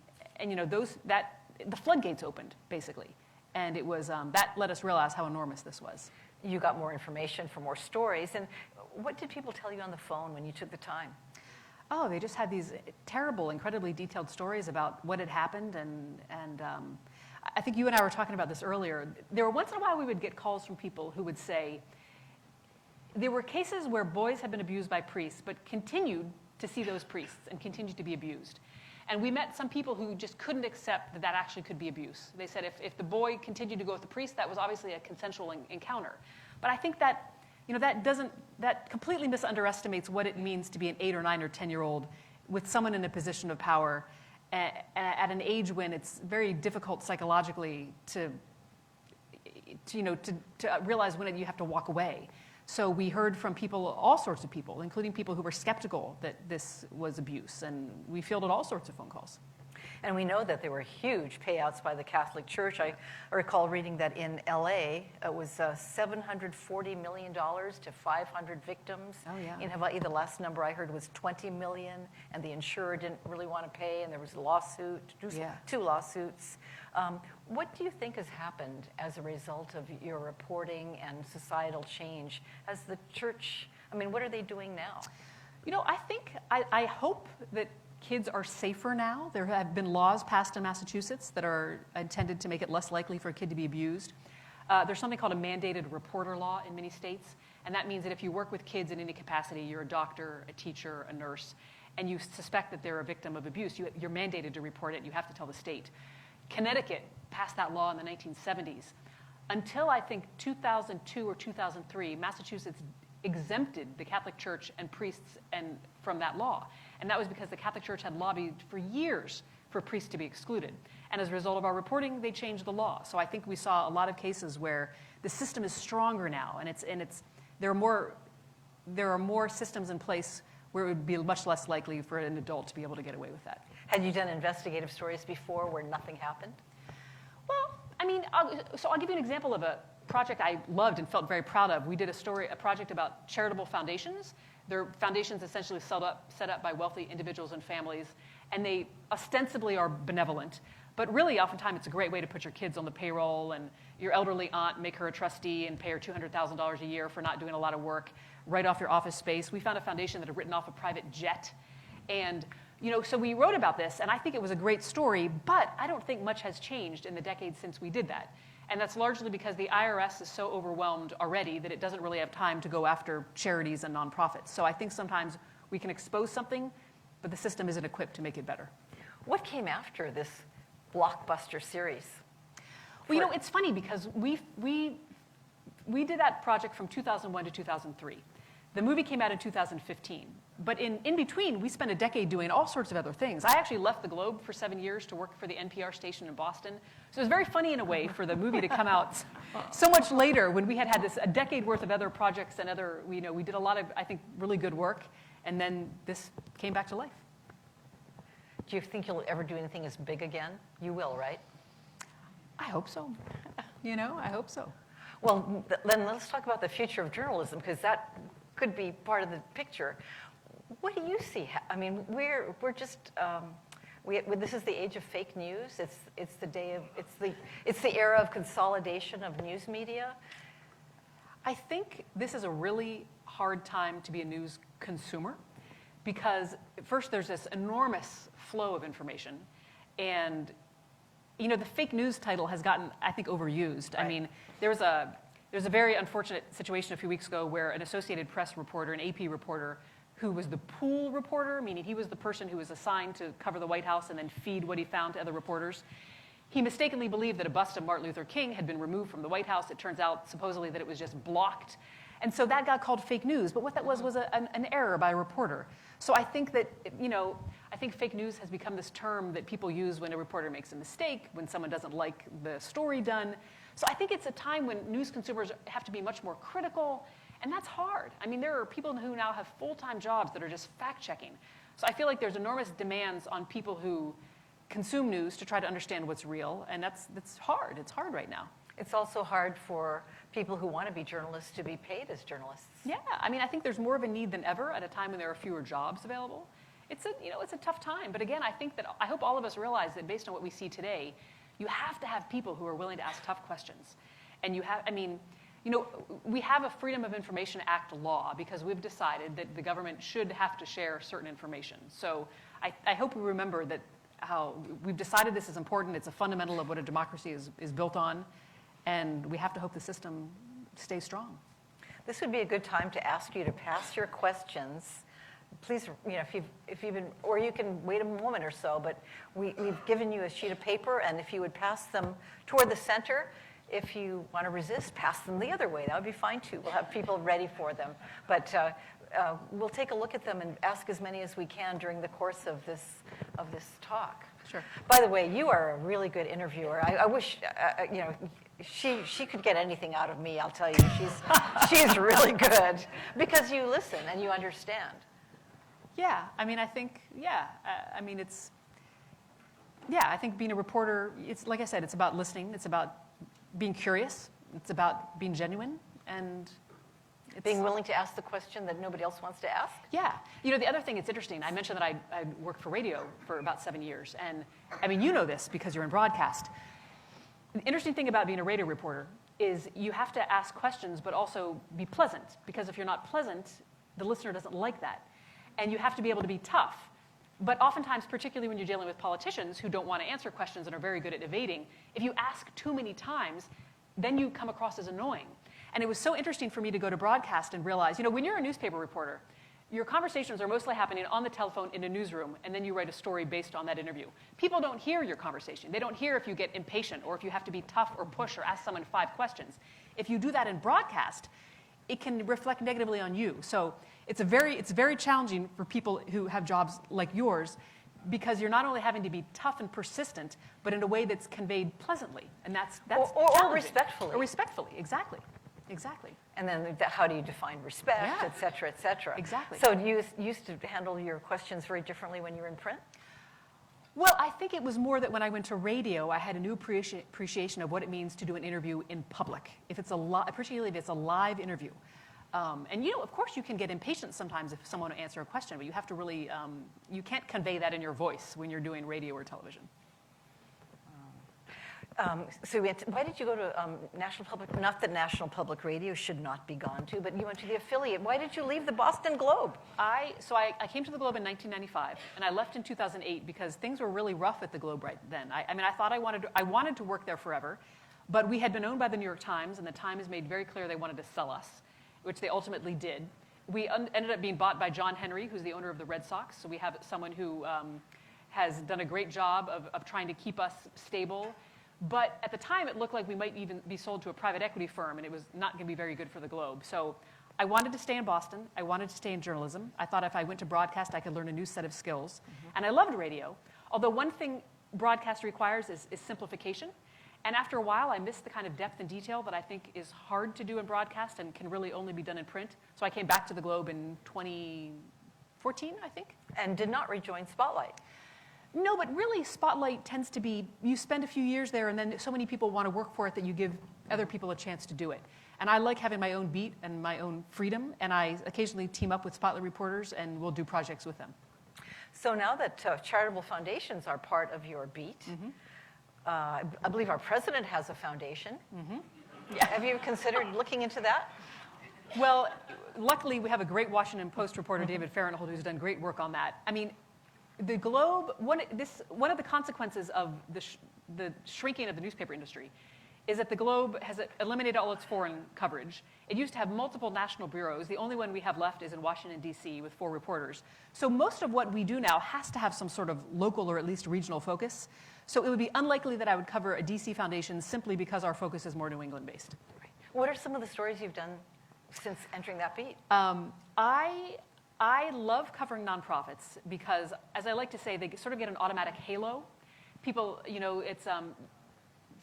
you know, the floodgates opened basically, and it was that let us realize how enormous this was. You got more information for more stories, and what did people tell you on the phone when you took the time? Oh, they just had these terrible, incredibly detailed stories about what had happened, and I think you and I were talking about this earlier. There were once in a while we would get calls from people who would say there were cases where boys had been abused by priests, but continued to see those priests and continued to be abused. And we met some people who just couldn't accept that actually could be abuse. They said if the boy continued to go with the priest, that was obviously a consensual encounter. But I think that that completely misunderestimates what it means to be an 8 or 9 or 10-year-old with someone in a position of power at an age when it's very difficult psychologically to realize when you have to walk away. So we heard from people, all sorts of people, including people who were skeptical that this was abuse, and we fielded all sorts of phone calls. And we know that there were huge payouts by the Catholic Church. I recall reading that in LA, it was $740 million to 500 victims. Oh, yeah. In Hawaii, the last number I heard was 20 million, and the insurer didn't really want to pay, and there was a lawsuit, two lawsuits. What do you think has happened as a result of your reporting and societal change? Has the church, what are they doing now? I hope that kids are safer now. There have been laws passed in Massachusetts that are intended to make it less likely for a kid to be abused. There's something called a mandated reporter law in many states, and that means that if you work with kids in any capacity, you're a doctor, a teacher, a nurse, and you suspect that they're a victim of abuse, you're mandated to report it. You have to tell the state. Connecticut passed that law in the 1970s. Until I think 2002 or 2003, Massachusetts exempted the Catholic Church and priests from that law. And that was because the Catholic Church had lobbied for years for priests to be excluded. And as a result of our reporting, they changed the law. So I think we saw a lot of cases where the system is stronger now, and there are more there are more systems in place where it would be much less likely for an adult to be able to get away with that. Had you done investigative stories before where nothing happened? Well, I mean, I'll give you an example of a project I loved and felt very proud of. We did a project about charitable foundations. They're foundations essentially set up by wealthy individuals and families, and they ostensibly are benevolent. But really, oftentimes, it's a great way to put your kids on the payroll and your elderly aunt, make her a trustee and pay her $200,000 a year for not doing a lot of work, write off your office space. We found a foundation that had written off a private jet. And so we wrote about this, and I think it was a great story, but I don't think much has changed in the decades since we did that. And that's largely because the IRS is so overwhelmed already that it doesn't really have time to go after charities and nonprofits. So I think sometimes we can expose something, but the system isn't equipped to make it better. What came after this blockbuster series? Well, it's funny because we did that project from 2001 to 2003. The movie came out in 2015. But in between, we spent a decade doing all sorts of other things. I actually left the Globe for 7 years to work for the NPR station in Boston. So it was very funny in a way for the movie to come out so much later when we had a decade worth of other projects and we did a lot of, I think, really good work. And then this came back to life. Do you think you'll ever do anything as big again? You will, right? I hope so. I hope so. Well, then let's talk about the future of journalism, because that could be part of the picture. What do you see? I mean, we're just this is the age of fake news. It's the era of consolidation of news media. I think this is a really hard time to be a news consumer because first there's this enormous flow of information, and the fake news title has gotten, I think, overused. Right. I mean, there's a very unfortunate situation a few weeks ago where an Associated Press reporter, an AP reporter, who was the pool reporter, meaning he was the person who was assigned to cover the White House and then feed what he found to other reporters. He mistakenly believed that a bust of Martin Luther King had been removed from the White House. It turns out, supposedly, that it was just blocked. And so that got called fake news. But what that was an error by a reporter. So I think that, I think fake news has become this term that people use when a reporter makes a mistake, when someone doesn't like the story done. So I think it's a time when news consumers have to be much more critical, and that's hard. I mean, there are people who now have full-time jobs that are just fact-checking. So I feel like there's enormous demands on people who consume news to try to understand what's real, and that's hard. It's hard right now. It's also hard for people who want to be journalists to be paid as journalists. Yeah, I mean, I think there's more of a need than ever at a time when there are fewer jobs available. It's a tough time, but again, I hope all of us realize that based on what we see today, you have to have people who are willing to ask tough questions. And we have a Freedom of Information Act law because we've decided that the government should have to share certain information. So I hope we remember that how we've decided this is important. It's a fundamental of what a democracy is built on, and we have to hope the system stays strong. This would be a good time to ask you to pass your questions. Please, if you've been, or you can wait a moment or so, but we've given you a sheet of paper, and if you would pass them toward the center. If you want to resist, pass them the other way. That would be fine, too. We'll have people ready for them. But we'll take a look at them and ask as many as we can during the course of this talk. Sure. By the way, you are a really good interviewer. I wish, she could get anything out of me, I'll tell you. She's really good because you listen and you understand. Yeah, I mean, I think, I think being a reporter, it's like I said, it's about listening. It's about being curious. It's about being genuine, and it's being willing to ask the question that nobody else wants to ask. Yeah. The other thing, it's interesting. I mentioned that I worked for radio for about 7 years, and I mean, you know this because you're in broadcast. The interesting thing about being a radio reporter is you have to ask questions, but also be pleasant, because if you're not pleasant, the listener doesn't like that. And you have to be able to be tough. But oftentimes, particularly when you're dealing with politicians who don't want to answer questions and are very good at evading, if you ask too many times, then you come across as annoying. And it was so interesting for me to go to broadcast and realize, when you're a newspaper reporter, your conversations are mostly happening on the telephone in a newsroom, and then you write a story based on that interview. People don't hear your conversation. They don't hear if you get impatient or if you have to be tough or push or ask someone 5 questions. If you do that in broadcast, it can reflect negatively on you. So it's very challenging for people who have jobs like yours, because you're not only having to be tough and persistent, but in a way that's conveyed pleasantly, and that's or challenging. respectfully. Or respectfully, exactly. Exactly. And then how do you define respect, Yeah. et cetera, et cetera. Exactly. So you used to handle your questions very differently when you were in print? Well, I think it was more that when I went to radio, I had a new appreciation of what it means to do an interview in public, if it's particularly if it's a live interview. And of course, you can get impatient sometimes if someone will answer a question, but you have to really, you can't convey that in your voice when you're doing radio or television. So why did you go to National Public? Not that National Public Radio should not be gone to, but you went to the affiliate. Why did you leave the Boston Globe? I came to the Globe in 1995, and I left in 2008 because things were really rough at the Globe right then. I mean, I thought I wanted to work there forever, but we had been owned by the New York Times, and the Times made very clear they wanted to sell us, which they ultimately did. We ended up being bought by John Henry, who's the owner of the Red Sox. So we have someone who has done a great job of trying to keep us stable. But at the time, it looked like we might even be sold to a private equity firm, and it was not going to be very good for the Globe. So I wanted to stay in Boston. I wanted to stay in journalism. I thought if I went to broadcast, I could learn a new set of skills. And I loved radio, although one thing broadcast requires is simplification. And after a while, I missed the kind of depth and detail that I think is hard to do in broadcast and can really only be done in print. So I came back to the Globe in 2014, I think. And did not rejoin Spotlight. No, but really, Spotlight tends to be, you spend a few years there, and then so many people want to work for it that you give other people a chance to do it. And I like having my own beat and my own freedom, and I occasionally team up with Spotlight reporters, and we'll do projects with them. So now that charitable foundations are part of your beat, I believe our president has a foundation. Yeah. Have you considered looking into that? Well, luckily, we have a great Washington Post reporter, David Farenthold, who's done great work on that. I mean, the Globe, one of the consequences of the shrinking of the newspaper industry is that the Globe has eliminated all its foreign coverage. It used to have multiple national bureaus. The only one we have left is in Washington, D.C. with 4 reporters. So most of what we do now has to have some sort of local or at least regional focus. So it would be unlikely that I would cover a D.C. foundation simply because our focus is more New England-based. Right. What are some of the stories you've done since entering that beat? I love covering nonprofits because, as I like to say, they sort of get an automatic halo. People, it's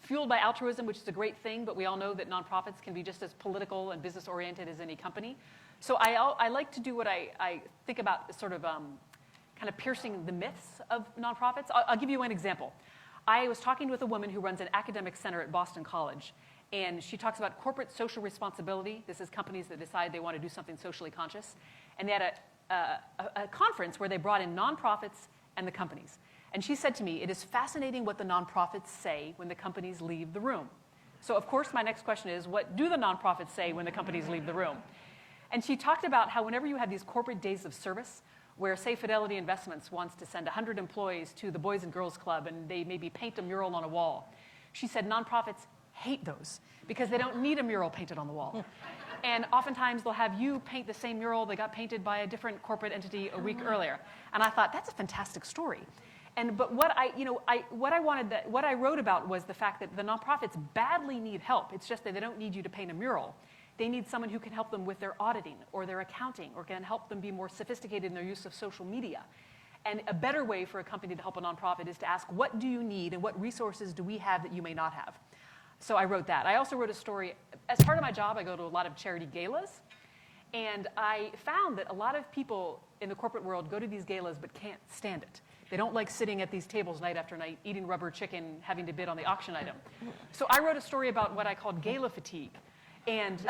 fueled by altruism, which is a great thing, but we all know that nonprofits can be just as political and business-oriented as any company. So I like to do what I think about sort of kind of piercing the myths of nonprofits. I'll give you an example. I was talking with a woman who runs an academic center at Boston College, and she talks about corporate social responsibility. This is companies that decide they want to do something socially conscious. And they had a conference where they brought in nonprofits and the companies. And she said to me, it is fascinating what the nonprofits say when the companies leave the room. So of course, my next question is, what do the nonprofits say when the companies leave the room? And she talked about how whenever you have these corporate days of service, where, say, Fidelity Investments wants to send 100 employees to the Boys and Girls Club and they maybe paint a mural on a wall, she said nonprofits hate those because they don't need a mural painted on the wall. And oftentimes they'll have you paint the same mural that got painted by a different corporate entity a week earlier. And I thought, that's a fantastic story. But what I wrote about was the fact that the nonprofits badly need help. It's just that they don't need you to paint a mural. They need someone who can help them with their auditing or their accounting or can help them be more sophisticated in their use of social media. And a better way for a company to help a nonprofit is to ask, what do you need and what resources do we have that you may not have? So I wrote that. I also wrote a story. As part of my job, I go to a lot of charity galas. And I found that a lot of people in the corporate world go to these galas but can't stand it. They don't like sitting at these tables night after night, eating rubber chicken, having to bid on the auction item. So I wrote a story about what I called gala fatigue. And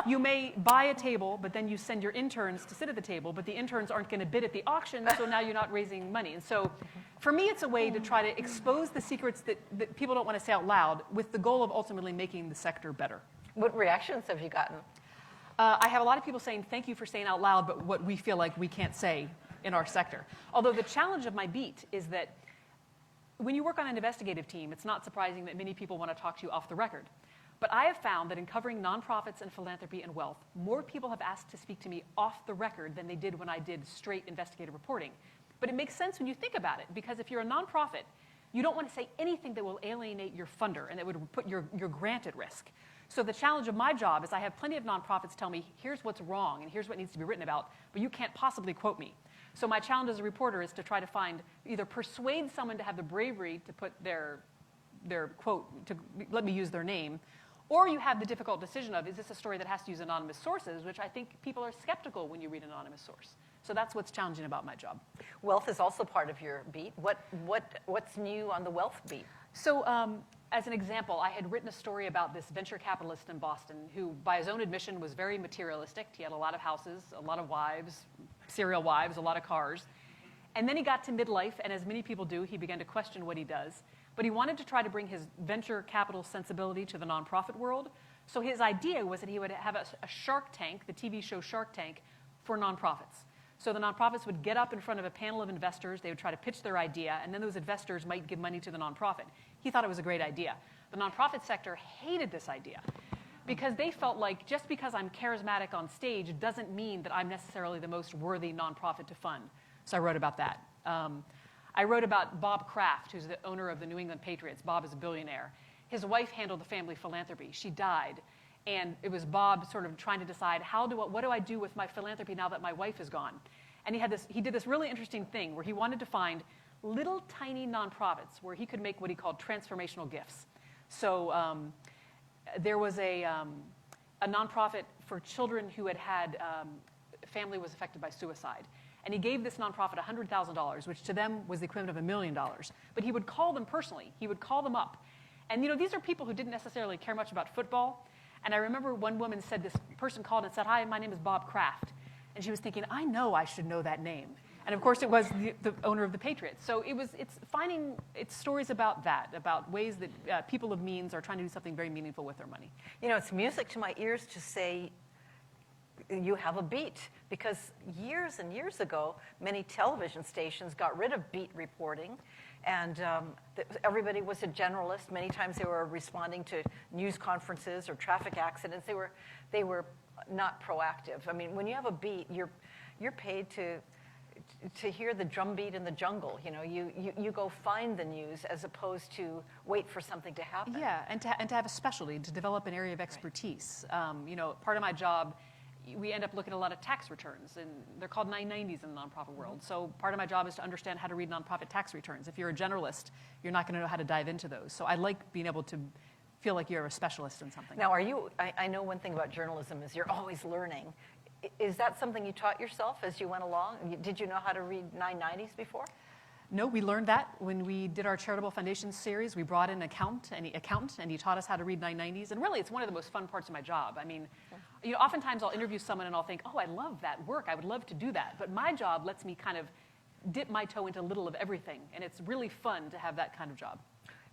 you may buy a table, but then you send your interns to sit at the table, but the interns aren't going to bid at the auction, so now you're not raising money. And so for me, it's a way to try to expose the secrets that people don't want to say out loud with the goal of ultimately making the sector better. What reactions have you gotten? I have a lot of people saying, thank you for saying out loud, but what we feel like we can't say in our sector. Although the challenge of my beat is that when you work on an investigative team, it's not surprising that many people want to talk to you off the record. But I have found that in covering nonprofits and philanthropy and wealth, more people have asked to speak to me off the record than they did when I did straight investigative reporting. But it makes sense when you think about it, because if you're a nonprofit, you don't want to say anything that will alienate your funder and that would put your grant at risk. So the challenge of my job is I have plenty of nonprofits tell me, here's what's wrong and here's what needs to be written about, but you can't possibly quote me. So my challenge as a reporter is to try to either persuade someone to have the bravery to put their quote, to let me use their name, Or you have the difficult decision of, is this a story that has to use anonymous sources, which I think people are skeptical when you read an anonymous source. So that's what's challenging about my job. Wealth is also part of your beat. What's new on the wealth beat? So as an example, I had written a story about this venture capitalist in Boston who, by his own admission, was very materialistic. He had a lot of houses, a lot of wives, serial wives, a lot of cars. And then he got to midlife, and as many people do, he began to question what he does. But he wanted to try to bring his venture capital sensibility to the nonprofit world. So his idea was that he would have a Shark Tank, the TV show Shark Tank, for nonprofits. So the nonprofits would get up in front of a panel of investors, they would try to pitch their idea, and then those investors might give money to the nonprofit. He thought it was a great idea. The nonprofit sector hated this idea because they felt like just because I'm charismatic on stage doesn't mean that I'm necessarily the most worthy nonprofit to fund. So I wrote about that. I wrote about Bob Kraft, who's the owner of the New England Patriots. Bob is a billionaire. His wife handled the family philanthropy. She died. And it was Bob sort of trying to decide, what do I do with my philanthropy now that my wife is gone? And he did this really interesting thing where he wanted to find little tiny nonprofits where he could make what he called transformational gifts. So there was a nonprofit for children who had family was affected by suicide. And he gave this nonprofit $100,000, which to them was the equivalent of $1 million. But he would call them personally. He would call them up. And these are people who didn't necessarily care much about football. And I remember one woman said, this person called and said, "Hi, my name is Bob Kraft." And she was thinking, I know I should know that name. And of course, it was the owner of the Patriots. So it's stories about that, about ways that people of means are trying to do something very meaningful with their money. It's music to my ears to say you have a beat, because years and years ago, many television stations got rid of beat reporting, and everybody was a generalist. Many times they were responding to news conferences or traffic accidents. They were not proactive. I mean, when you have a beat, you're paid to hear the drum beat in the jungle. You go find the news as opposed to wait for something to happen. Yeah, and to have a specialty, to develop an area of expertise. Right. Part of my job, we end up looking at a lot of tax returns, and they're called 990s in the nonprofit world. So part of my job is to understand how to read nonprofit tax returns. If you're a generalist, you're not going to know how to dive into those. So I like being able to feel like you're a specialist in something. Now, I know one thing about journalism is you're always learning. Is that something you taught yourself as you went along? Did you know how to read 990s before? No, we learned that when we did our Charitable Foundations series. We brought in an accountant, and he taught us how to read 990s. And really, it's one of the most fun parts of my job. I mean, oftentimes I'll interview someone and I'll think, oh, I love that work. I would love to do that. But my job lets me kind of dip my toe into a little of everything. And it's really fun to have that kind of job.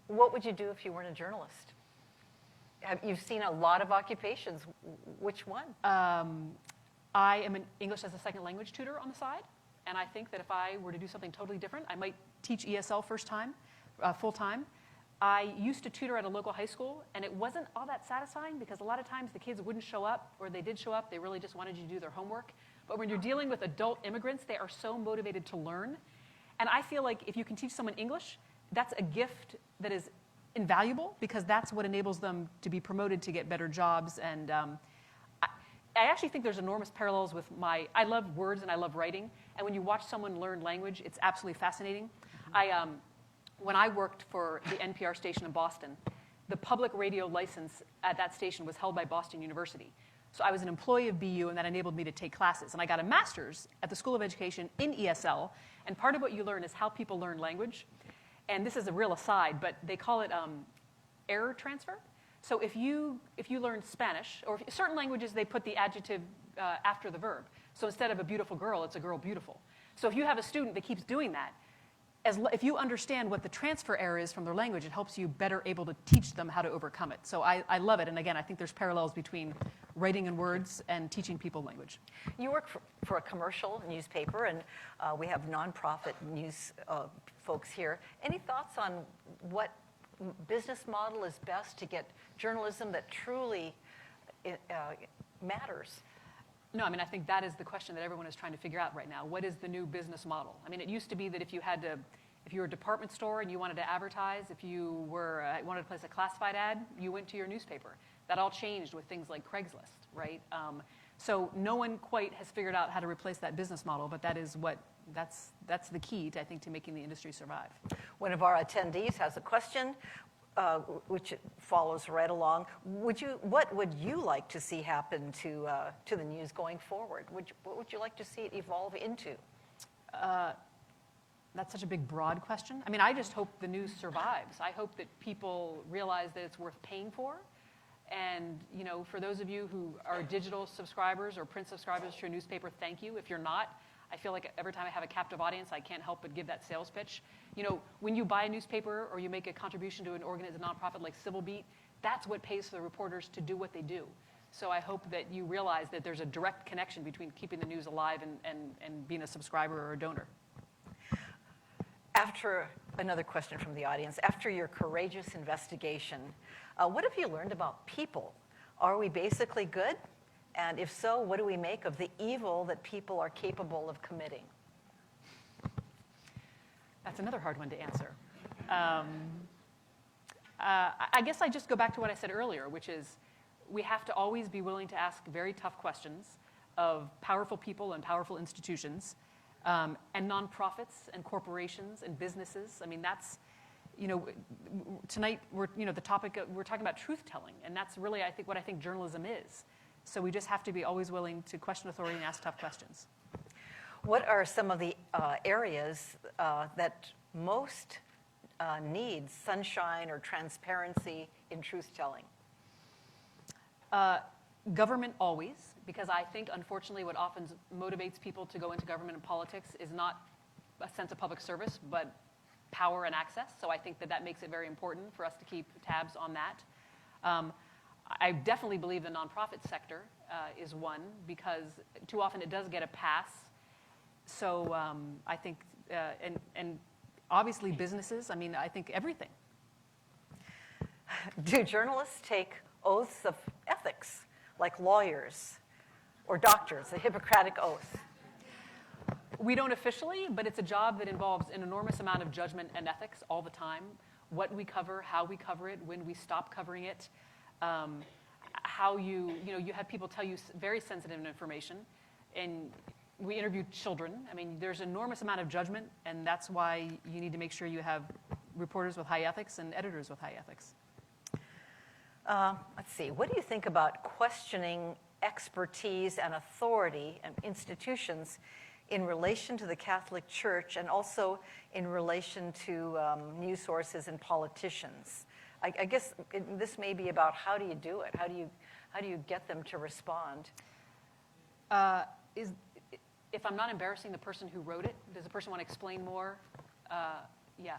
What would you do if you weren't a journalist? You've seen a lot of occupations. Which one? I am an English as a second language tutor on the side. And I think that if I were to do something totally different, I might teach ESL full time. I used to tutor at a local high school, and it wasn't all that satisfying because a lot of times the kids wouldn't show up, or they did show up, they really just wanted you to do their homework. But when you're dealing with adult immigrants, they are so motivated to learn. And I feel like if you can teach someone English, that's a gift that is invaluable because that's what enables them to be promoted to get better jobs. And I actually think there's enormous parallels with I love words and I love writing. And when you watch someone learn language, it's absolutely fascinating. When I worked for the NPR station in Boston, the public radio license at that station was held by Boston University. So I was an employee of BU, and that enabled me to take classes. And I got a master's at the School of Education in ESL. And part of what you learn is how people learn language. And this is a real aside, but they call it error transfer. So if you learn Spanish, or certain languages, they put the adjective after the verb. So instead of a beautiful girl, it's a girl beautiful. So if you have a student that keeps doing that, if you understand what the transfer error is from their language, it helps you better able to teach them how to overcome it. So I love it. And again, I think there's parallels between writing in words and teaching people language. You work for a commercial newspaper, and we have nonprofit news folks here. Any thoughts on what business model is best to get journalism that truly matters? No, I mean, I think that is the question that everyone is trying to figure out right now. What is the new business model? I mean, it used to be that if you were a department store and you wanted to advertise, if you wanted to place a classified ad, you went to your newspaper. That all changed with things like Craigslist, right? So no one quite has figured out how to replace that business model, but that's the key to, I think, to making the industry survive. One of our attendees has a question. which follows right along. What would you like to see happen to the news going forward? What would you like to see it evolve into? That's such a big, broad question. I mean, I just hope the news survives. I hope that people realize that it's worth paying for. And, you know, for those of you who are digital subscribers or print subscribers to your newspaper, thank you. If you're not, I feel like every time I have a captive audience, I can't help but give that sales pitch. You know, when you buy a newspaper or you make a contribution to an organization, a nonprofit like Civil Beat, that's what pays for the reporters to do what they do. So I hope that you realize that there's a direct connection between keeping the news alive and being a subscriber or a donor. After another question from the audience, after your courageous investigation, what have you learned about people? Are we basically good? And if so, what do we make of the evil that people are capable of committing? That's another hard one to answer. I guess I just go back to what I said earlier, which is we have to always be willing to ask very tough questions of powerful people and powerful institutions, and nonprofits and corporations and businesses. I mean, that's, you know, tonight we're talking about truth telling, and that's really, I think, what I think journalism is. So we just have to be always willing to question authority and ask tough questions. What are some of the areas that most need sunshine or transparency in truth telling? Government always, because I think, unfortunately, what often motivates people to go into government and politics is not a sense of public service, but power and access. So I think that makes it very important for us to keep tabs on that. I definitely believe the nonprofit sector is one, because too often it does get a pass. So I think, and obviously businesses, I mean, I think everything. Do journalists take oaths of ethics, like lawyers or doctors, a Hippocratic oath? We don't officially, but it's a job that involves an enormous amount of judgment and ethics all the time. What we cover, how we cover it, when we stop covering it, how you have people tell you very sensitive information, and we interview children. I mean, there's an enormous amount of judgment, and that's why you need to make sure you have reporters with high ethics and editors with high ethics. Let's see, what do you think about questioning expertise and authority and institutions in relation to the Catholic Church and also in relation to news sources and politicians? I guess this may be about how do you do it? How do you get them to respond? If I'm not embarrassing the person who wrote it, does the person want to explain more? Yeah.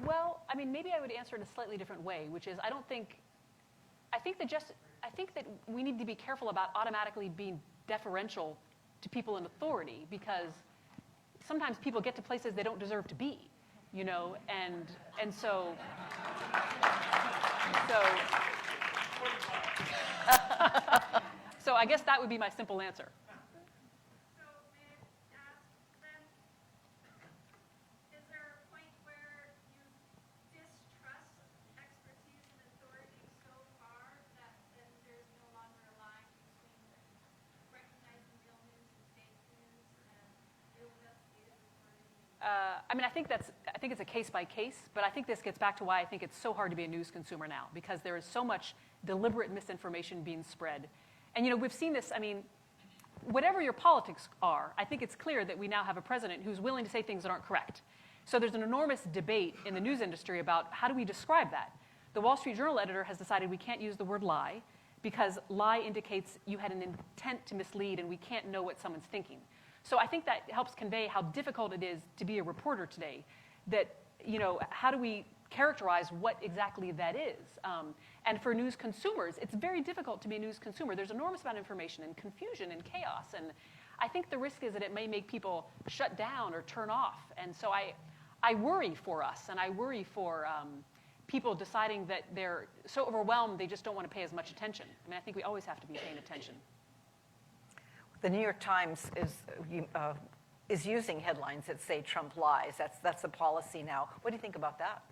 Well, I mean, maybe I would answer it a slightly different way, which is I think that we need to be careful about automatically being deferential to people in authority, because sometimes people get to places they don't deserve to be, you know, and so I guess that would be my simple answer. I mean, I think it's a case by case, but I think this gets back to why I think it's so hard to be a news consumer now, because there is so much deliberate misinformation being spread. And, you know, we've seen this, I mean, whatever your politics are, I think it's clear that we now have a president who's willing to say things that aren't correct. So there's an enormous debate in the news industry about how do we describe that. The Wall Street Journal editor has decided we can't use the word lie, because lie indicates you had an intent to mislead, and we can't know what someone's thinking. So I think that helps convey how difficult it is to be a reporter today, that how do we characterize what exactly that is? And for news consumers, it's very difficult to be a news consumer. There's an enormous amount of information and confusion and chaos. And I think the risk is that it may make people shut down or turn off. And so I worry for us, and I worry for people deciding that they're so overwhelmed they just don't want to pay as much attention. I mean, I think we always have to be paying attention. The New York Times is using headlines that say Trump lies. That's a policy now. What do you think about that?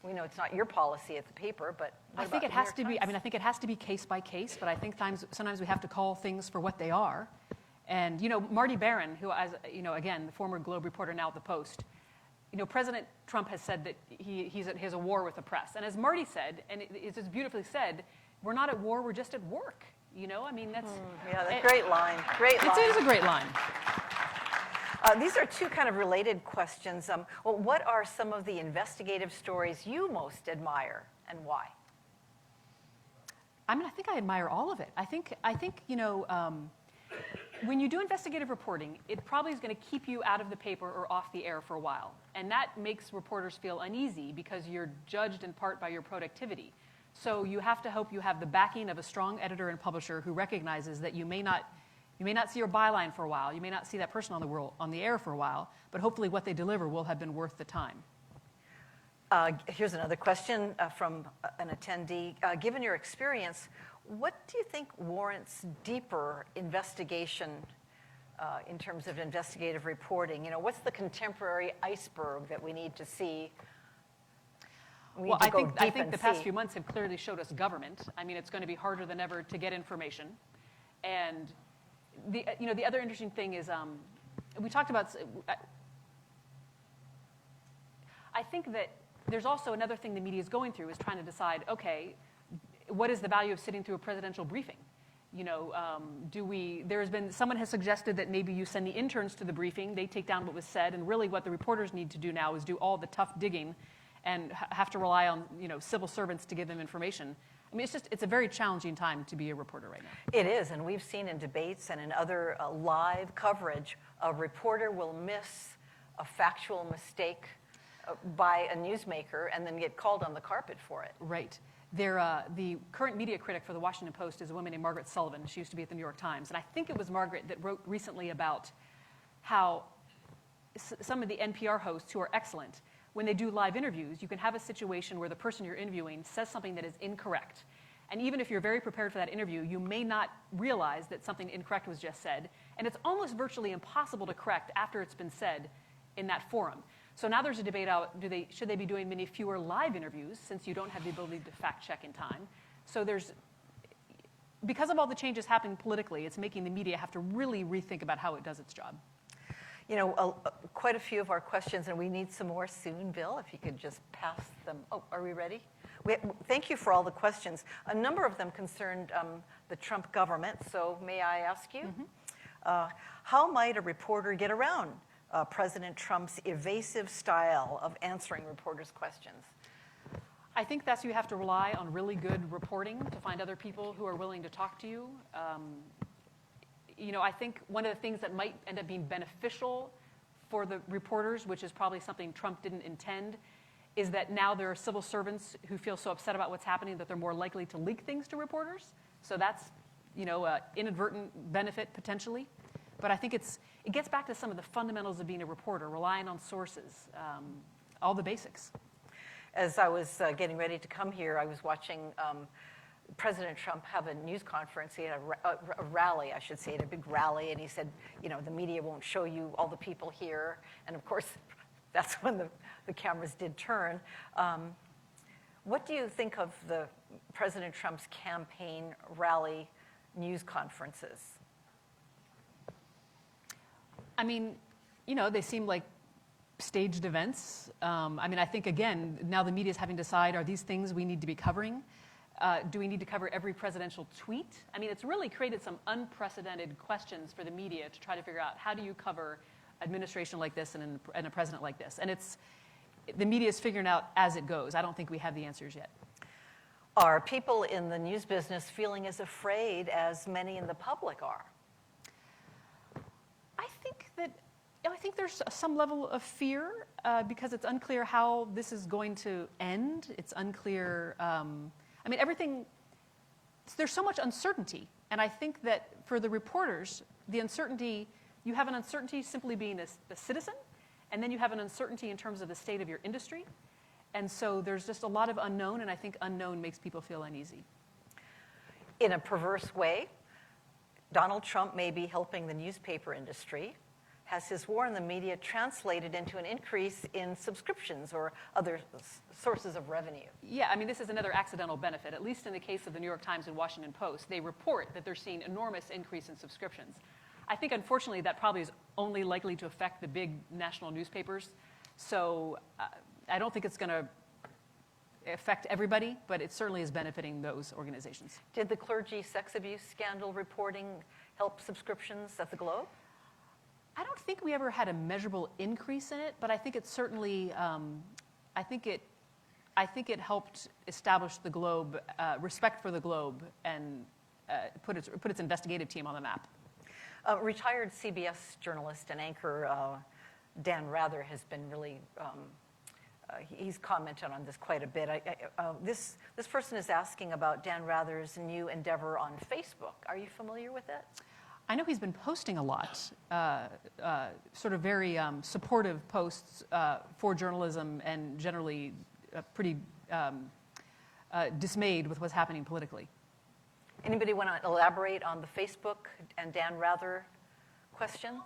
We know it's not your policy at the paper, but I think it has to be. I mean, I think it has to be case by case. But I think sometimes we have to call things for what they are. And Marty Barron, who, as again, the former Globe reporter, now at the Post. President Trump has said that he has a war with the press. And as Marty said, and it's just beautifully said, we're not at war. We're just at work. I mean, that's great line. Great line. It is a great line. These are two kind of related questions. What are some of the investigative stories you most admire, and why? I mean, I think I admire all of it. I think when you do investigative reporting, it probably is going to keep you out of the paper or off the air for a while. And that makes reporters feel uneasy because you're judged in part by your productivity. So you have to hope you have the backing of a strong editor and publisher who recognizes that you may not see your byline for a while. You may not see that person on the air for a while, but hopefully what they deliver will have been worth the time. Here's another question from an attendee. Given your experience, what do you think warrants deeper investigation in terms of investigative reporting? What's the contemporary iceberg that we need to see? Well, I think the past few months have clearly showed us government. I mean, it's going to be harder than ever to get information. And the other interesting thing is we talked about. I think that there's also another thing the media is going through is trying to decide, okay, what is the value of sitting through a presidential briefing? Someone has suggested that maybe you send the interns to the briefing, they take down what was said, and really what the reporters need to do now is do all the tough digging and have to rely on civil servants to give them information. I mean, it's a very challenging time to be a reporter right now. It is, and we've seen in debates and in other live coverage, a reporter will miss a factual mistake by a newsmaker and then get called on the carpet for it. Right. The current media critic for the Washington Post is a woman named Margaret Sullivan. She used to be at the New York Times. And I think it was Margaret that wrote recently about how some of the NPR hosts who are excellent, when they do live interviews, you can have a situation where the person you're interviewing says something that is incorrect. And even if you're very prepared for that interview, you may not realize that something incorrect was just said. And it's almost virtually impossible to correct after it's been said in that forum. So now there's a debate out, should they be doing many fewer live interviews since you don't have the ability to fact check in time? So because of all the changes happening politically, it's making the media have to really rethink about how it does its job. Quite a few of our questions, and we need some more soon, Bill, if you could just pass them. Oh, are we ready? Thank you for all the questions. A number of them concerned the Trump government, so may I ask you? Mm-hmm. How might a reporter get around President Trump's evasive style of answering reporters' questions? I think you have to rely on really good reporting to find other people who are willing to talk to you. I think one of the things that might end up being beneficial for the reporters, which is probably something Trump didn't intend, is that now there are civil servants who feel so upset about what's happening that they're more likely to leak things to reporters. So that's, an inadvertent benefit potentially. But I think it gets back to some of the fundamentals of being a reporter, relying on sources, all the basics. As I was getting ready to come here, I was watching President Trump have a news conference. He had a rally, I should say, a big rally, and he said, the media won't show you all the people here. And of course, that's when the cameras did turn. What do you think of the President Trump's campaign rally news conferences? I mean, they seem like staged events. I think, again, now the media is having to decide, are these things we need to be covering? Do we need to cover every presidential tweet? I mean, it's really created some unprecedented questions for the media to try to figure out how do you cover administration like this and a president like this. And the media is figuring out as it goes. I don't think we have the answers yet. Are people in the news business feeling as afraid as many in the public are? I think that I think there's some level of fear because it's unclear how this is going to end. It's unclear. I mean, everything, there's so much uncertainty. And I think that for the reporters, the uncertainty, you have an uncertainty simply being a citizen, and then you have an uncertainty in terms of the state of your industry. And so there's just a lot of unknown, and I think unknown makes people feel uneasy. In a perverse way, Donald Trump may be helping the newspaper industry. Has his war in the media translated into an increase in subscriptions or other sources of revenue? Yeah, I mean, this is another accidental benefit. At least in the case of the New York Times and Washington Post, they report that they're seeing enormous increase in subscriptions. I think, unfortunately, that probably is only likely to affect the big national newspapers. So I don't think it's going to affect everybody, but it certainly is benefiting those organizations. Did the clergy sex abuse scandal reporting help subscriptions at the Globe? I don't think we ever had a measurable increase in it, but I think it certainly, I think it helped establish the Globe, respect for the Globe, and put its investigative team on the map. Retired CBS journalist and anchor Dan Rather has been really, he's commented on this quite a bit. This person is asking about Dan Rather's new endeavor on Facebook. Are you familiar with it? I know he's been posting a lot, sort of very supportive posts for journalism and generally pretty dismayed with what's happening politically. Anybody want to elaborate on the Facebook and Dan Rather question?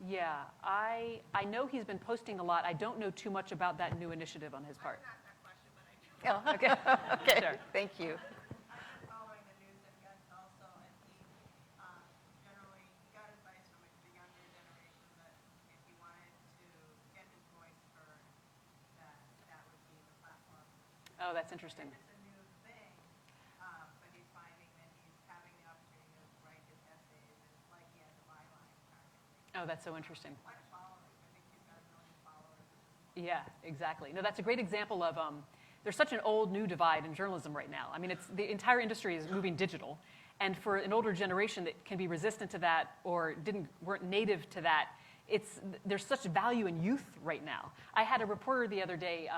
Yeah, I know he's been posting a lot. I don't know too much about that new initiative on his part. Oh, okay. Okay. Sure. Thank you. Following the news and guests also, and he generally got advice from the younger generation that if he wanted to get his voice heard, that would be the platform. Oh, that's interesting. It's a new thing, but he's finding that he's having the opportunity to write his essays. It's like he has a byline practically. Oh, that's so interesting. Quite a following. I think he's got 1 million followers. Yeah, exactly. No, that's a great example of there's such an old-new divide in journalism right now. I mean, the entire industry is moving digital, and for an older generation that can be resistant to that or weren't native to that, there's such value in youth right now. I had a reporter the other day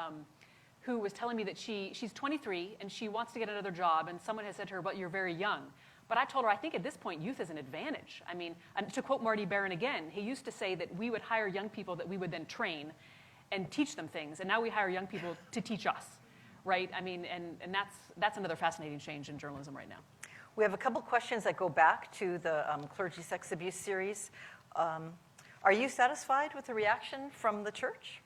who was telling me that she's 23 and she wants to get another job, and someone has said to her, "But you're very young." But I told her, I think at this point, youth is an advantage. I mean, and to quote Marty Barron again, he used to say that we would hire young people that we would then train and teach them things, and now we hire young people to teach us. Right? I mean, and that's another fascinating change in journalism right now. We have a couple questions that go back to the clergy sex abuse series. Are you satisfied with the reaction from the church?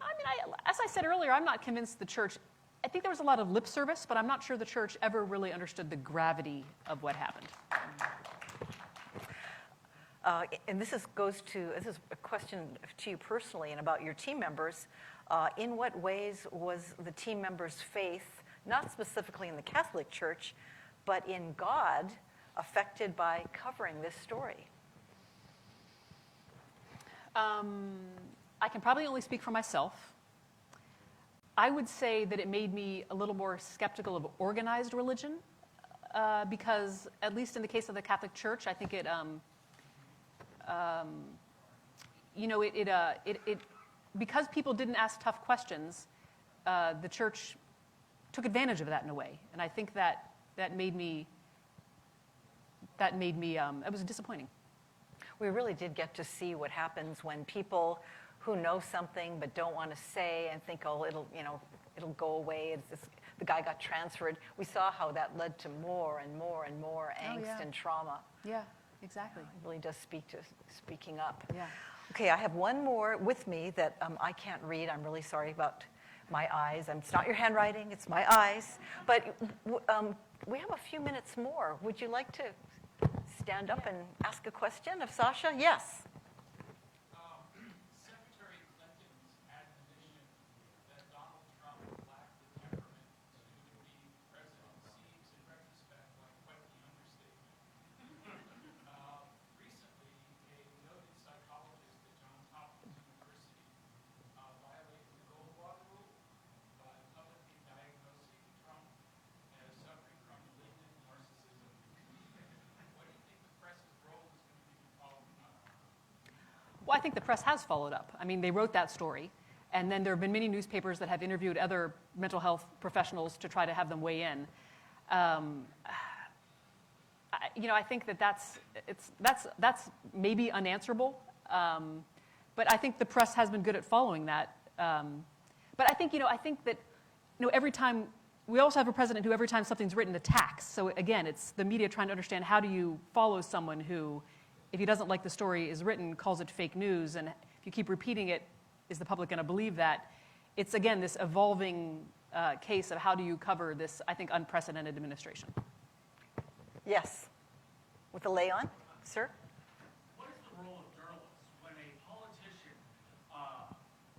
I mean, as I said earlier, I'm not convinced the church, I think there was a lot of lip service, but I'm not sure the church ever really understood the gravity of what happened. And this is a question to you personally and about your team members. In what ways was the team members' faith, not specifically in the Catholic Church, but in God, affected by covering this story? I can probably only speak for myself. I would say that it made me a little more skeptical of organized religion, because at least in the case of the Catholic Church, I think it because people didn't ask tough questions, the church took advantage of that in a way, and I think that made me. It was disappointing. We really did get to see what happens when people who know something but don't want to say and think, oh, it'll go away. The guy got transferred. We saw how that led to more and more and more angst and trauma. Yeah, exactly. It really does speak to speaking up. Yeah. Okay, I have one more with me that I can't read. I'm really sorry about my eyes. It's not your handwriting, it's my eyes. But we have a few minutes more. Would you like to stand up and ask a question of Sasha? Yes. Secretary Clinton's admonition that Donald Trump lacked the temperament to be president seems, in retrospect, like quite the understatement. Well, I think the press has followed up. I mean, they wrote that story, and then there have been many newspapers that have interviewed other mental health professionals to try to have them weigh in. I think that's maybe unanswerable, but I think the press has been good at following that. But I think that every time we also have a president who every time something's written attacks. So again, it's the media trying to understand how do you follow someone who, if he doesn't like the story is written, calls it fake news, and if you keep repeating it, is the public going to believe that? It's again this evolving case of how do you cover this, I think, unprecedented administration. Yes. With the lay on, sir? What is the role of journalists when a politician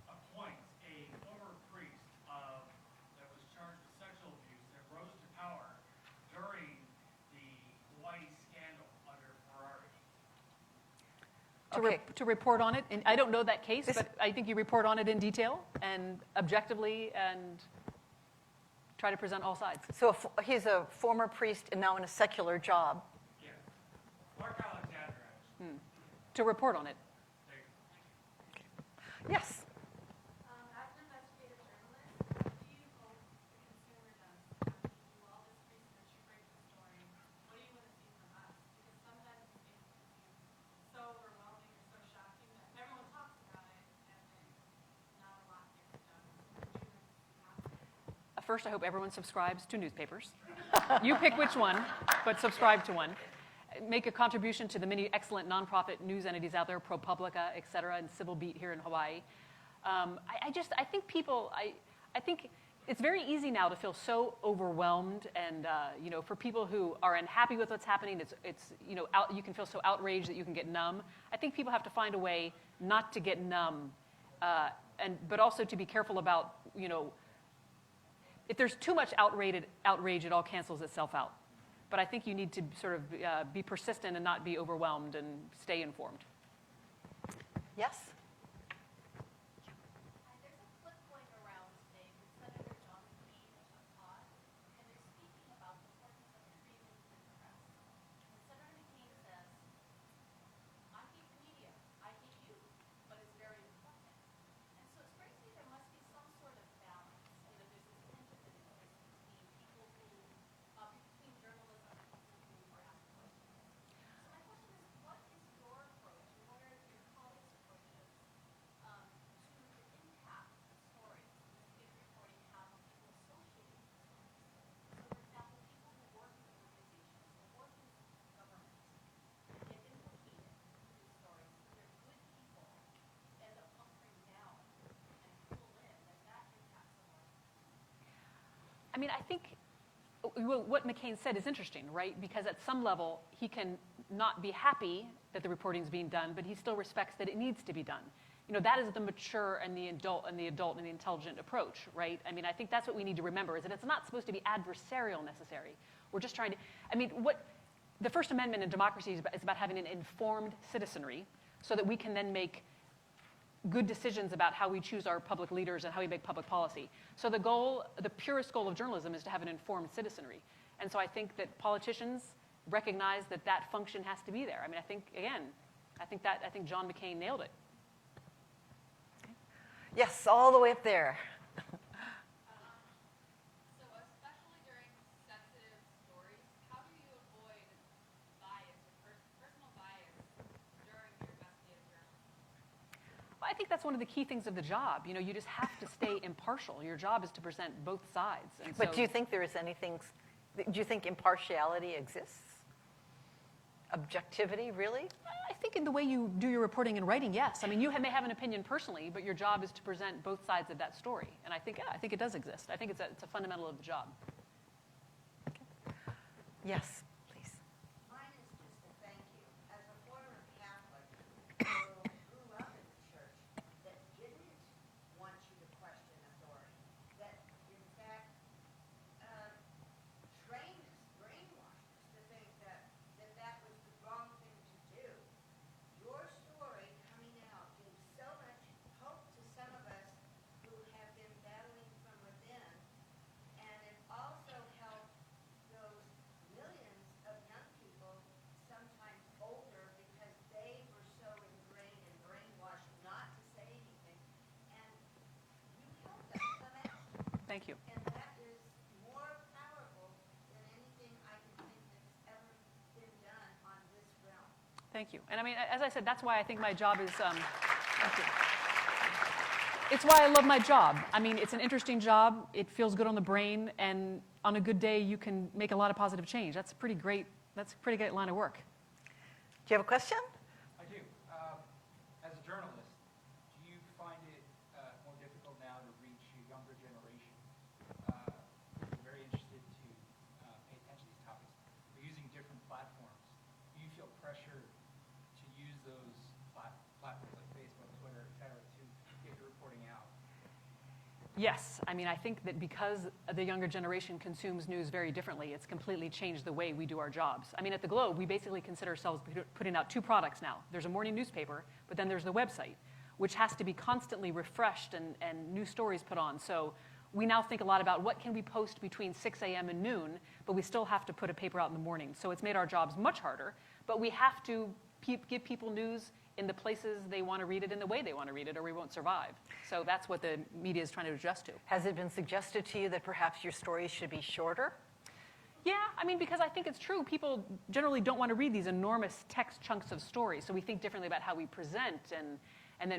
appoints a former priest that was charged with sexual abuse that rose to power during the Hawaii scandal under Ferrari? To report on it, and I don't know that case, but I think you report on it in detail and objectively and try to present all sides. So he's a former priest and now in a secular job. Yes. Mark Alexander, actually. To report on it. There you go. Yes. As an investigative journalist, what do you hope the consumer does after you do all this research, you break the story? What do you want to see from us? Because sometimes it can seem so overwhelming or so shocking that everyone talks about it and then not a lot gets done. So what do you want to see happen? First, I hope everyone subscribes to newspapers. You pick which one, but subscribe to one. Make a contribution to the many excellent nonprofit news entities out there, ProPublica, et cetera, and Civil Beat here in Hawaii. I think it's very easy now to feel so overwhelmed, and for people who are unhappy with what's happening, you can feel so outraged that you can get numb. I think people have to find a way not to get numb, but also to be careful about if there's too much outrage, it all cancels itself out. But I think you need to sort of be persistent and not be overwhelmed and stay informed. Yes. There's a clip going around today with Senator John McCain of Todd, and they're speaking about the importance of freedom of the press. And Senator McCain says, I hate the media, I hate you, but it's very important. And so it strikes me there must be some sort of balance. There's this interplay between people who, between journalism and people who are asked questions. So my question is, what is your approach, and what are your colleagues' approaches to the impact of stories, investigative reporting, have on people associated with stories? So, for example, people who work in organizations or work in government get implicated in these stories, and they're good people end up hunkering down and pull in, and that impacts someone. I mean, I think what McCain said is interesting, right? Because at some level, he can not be happy that the reporting is being done, but he still respects that it needs to be done. That is the mature and the adult and the intelligent approach, right? I mean, I think that's what we need to remember, is that it's not supposed to be adversarial necessary. We're just trying to, what the First Amendment in democracy is about having an informed citizenry so that we can then make good decisions about how we choose our public leaders and how we make public policy. So the purest goal of journalism is to have an informed citizenry. And so I think that politicians recognize that function has to be there. I mean, I think John McCain nailed it. Yes, all the way up there. So especially during sensitive stories, how do you avoid bias or personal bias during your investigative journalism? Well, I think that's one of the key things of the job. You just have to stay impartial. Your job is to present both sides. And But so, do you think there is anything, do you think impartiality exists? Objectivity, really? I think in the way you do your reporting and writing, yes. I mean, you may have an opinion personally, but your job is to present both sides of that story. And I think it does exist. I think it's a fundamental of the job. Yes, please. Mine is just a thank you. As a former Catholic who grew up in the church that didn't want you to question authority, that in fact trained us, brainwashed us to think that that was the wrong thing to do. Your story coming out gave so much hope to some of us who have been battling from within, and it also helped those millions Thank you. And that is more powerful than anything I can think that's ever been done on this realm. Thank you. And I mean, as I said, that's why I think my job is, thank you. It's why I love my job. I mean, it's an interesting job. It feels good on the brain. And on a good day, you can make a lot of positive change. That's pretty great. That's a pretty great line of work. Do you have a question? I do. As a journalist, do you find it more difficult now to reach a younger generation? I'm very interested to pay attention to these topics. We're using different platforms. Do you feel pressure to use those platforms like Facebook, Twitter, et cetera, to get your reporting out? Yes. I mean, I think that because the younger generation consumes news very differently, it's completely changed the way we do our jobs. I mean, at the Globe, we basically consider ourselves putting out two products now. There's a morning newspaper, but then there's the website, which has to be constantly refreshed and new stories put on. So we now think a lot about what can we post between 6 a.m. and noon, but we still have to put a paper out in the morning. So it's made our jobs much harder, but we have to give people news in the places they want to read it in the way they want to read it, or we won't survive. So that's what the media is trying to adjust to. Has it been suggested to you that perhaps your stories should be shorter? Yeah, I mean, because I think it's true. People generally don't want to read these enormous text chunks of stories, so we think differently about how we present,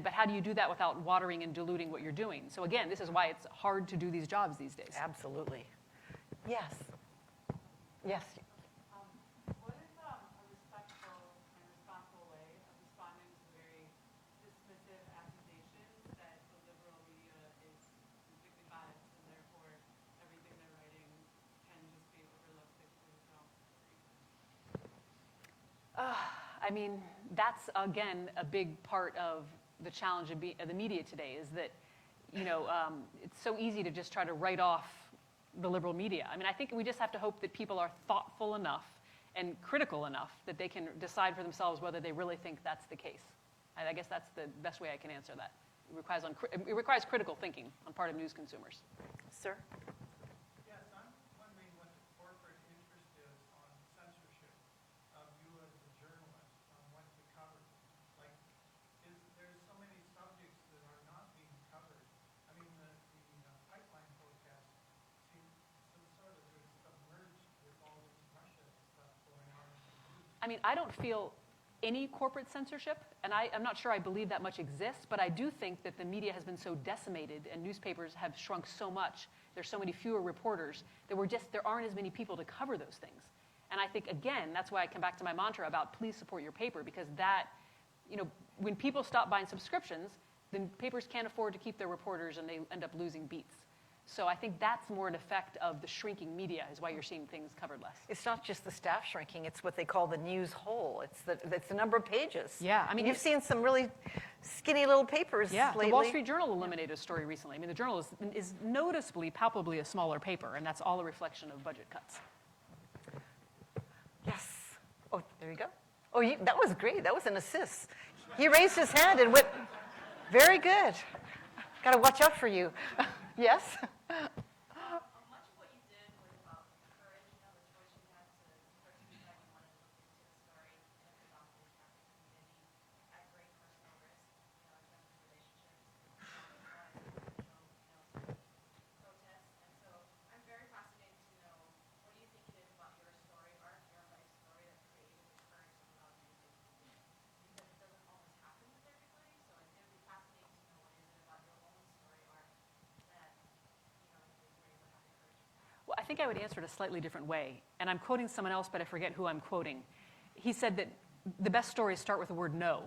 but how do you do that without watering and diluting what you're doing? So again, this is why it's hard to do these jobs these days. Absolutely. Yes. Yes. What is a respectful and responsible way of responding to very dismissive accusations that the liberal media is completely biased and therefore everything they're writing can just be overlooked because they don't agree? I mean, that's, again, a big part of the challenge of the media today is that, it's so easy to just try to write off the liberal media. I mean, I think we just have to hope that people are thoughtful enough and critical enough that they can decide for themselves whether they really think that's the case. I guess that's the best way I can answer that. It requires critical thinking on part of news consumers. Sir? Yes, I'm wondering what the corporate interest is on censorship of you as a journalist, on what to cover. Like, there's so many subjects that are not being covered. I mean, the pipeline forecast seems sort of submerged with all this Russia stuff going on in the news. I mean, I don't feel any corporate censorship, and I'm not sure I believe that much exists, but I do think that the media has been so decimated and newspapers have shrunk so much, there's so many fewer reporters, that there aren't as many people to cover those things. And I think, again, that's why I come back to my mantra about please support your paper, because that, when people stop buying subscriptions, then papers can't afford to keep their reporters and they end up losing beats. So I think that's more an effect of the shrinking media is why you're seeing things covered less. It's not just the staff shrinking, it's what they call the news hole. It's the number of pages. Yeah, I mean, you've seen some really skinny little papers lately. The Wall Street Journal eliminated a story recently. I mean, the Journal is noticeably, palpably a smaller paper, and that's all a reflection of budget cuts. Yes. Oh, there you go. Oh, that was great. That was an assist. He raised his hand and went, very good. Got to watch out for you. Yes? Much of what you did was about courage, the choice you had to first decide you wanted to look into the story and it was off the Catholic community at great personal risk, in terms of relationships, protests. And so I'm very fascinated to know what do you think it is about your story arc, your life story that created the courage to go out and do things. Because it doesn't always happen with everybody, so it would be fascinating to know what is it about your own story arc that Well, I think I would answer it a slightly different way. And I'm quoting someone else, but I forget who I'm quoting. He said that the best stories start with the word no.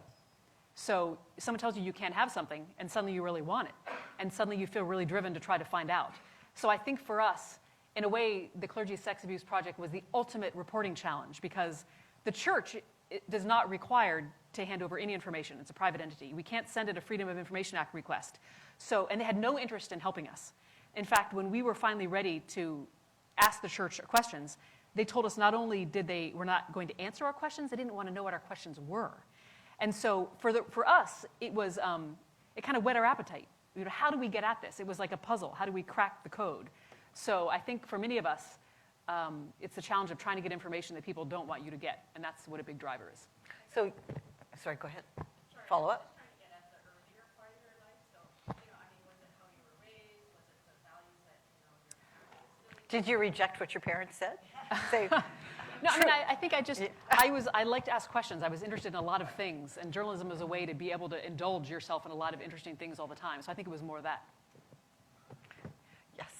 So someone tells you you can't have something, and suddenly you really want it. And suddenly you feel really driven to try to find out. So I think for us, in a way, the Clergy Sex Abuse Project was the ultimate reporting challenge because the church does not require to hand over any information. It's a private entity. We can't send it a Freedom of Information Act request. And they had no interest in helping us. In fact, when we were finally ready to ask the church questions, they told us not only were not going to answer our questions, they didn't want to know what our questions were. And so for us, it kind of whet our appetite. How do we get at this? It was like a puzzle. How do we crack the code? So I think for many of us, it's the challenge of trying to get information that people don't want you to get, and that's what a big driver is. So, sorry, go ahead. Follow up. trying to get at the earlier part of your life. So, was it how you were raised? Was it the values that, Did you reject what your parents said? Say, No, I mean, I think I like to ask questions. I was interested in a lot of things, and journalism is a way to be able to indulge yourself in a lot of interesting things all the time. So I think it was more of that. yes.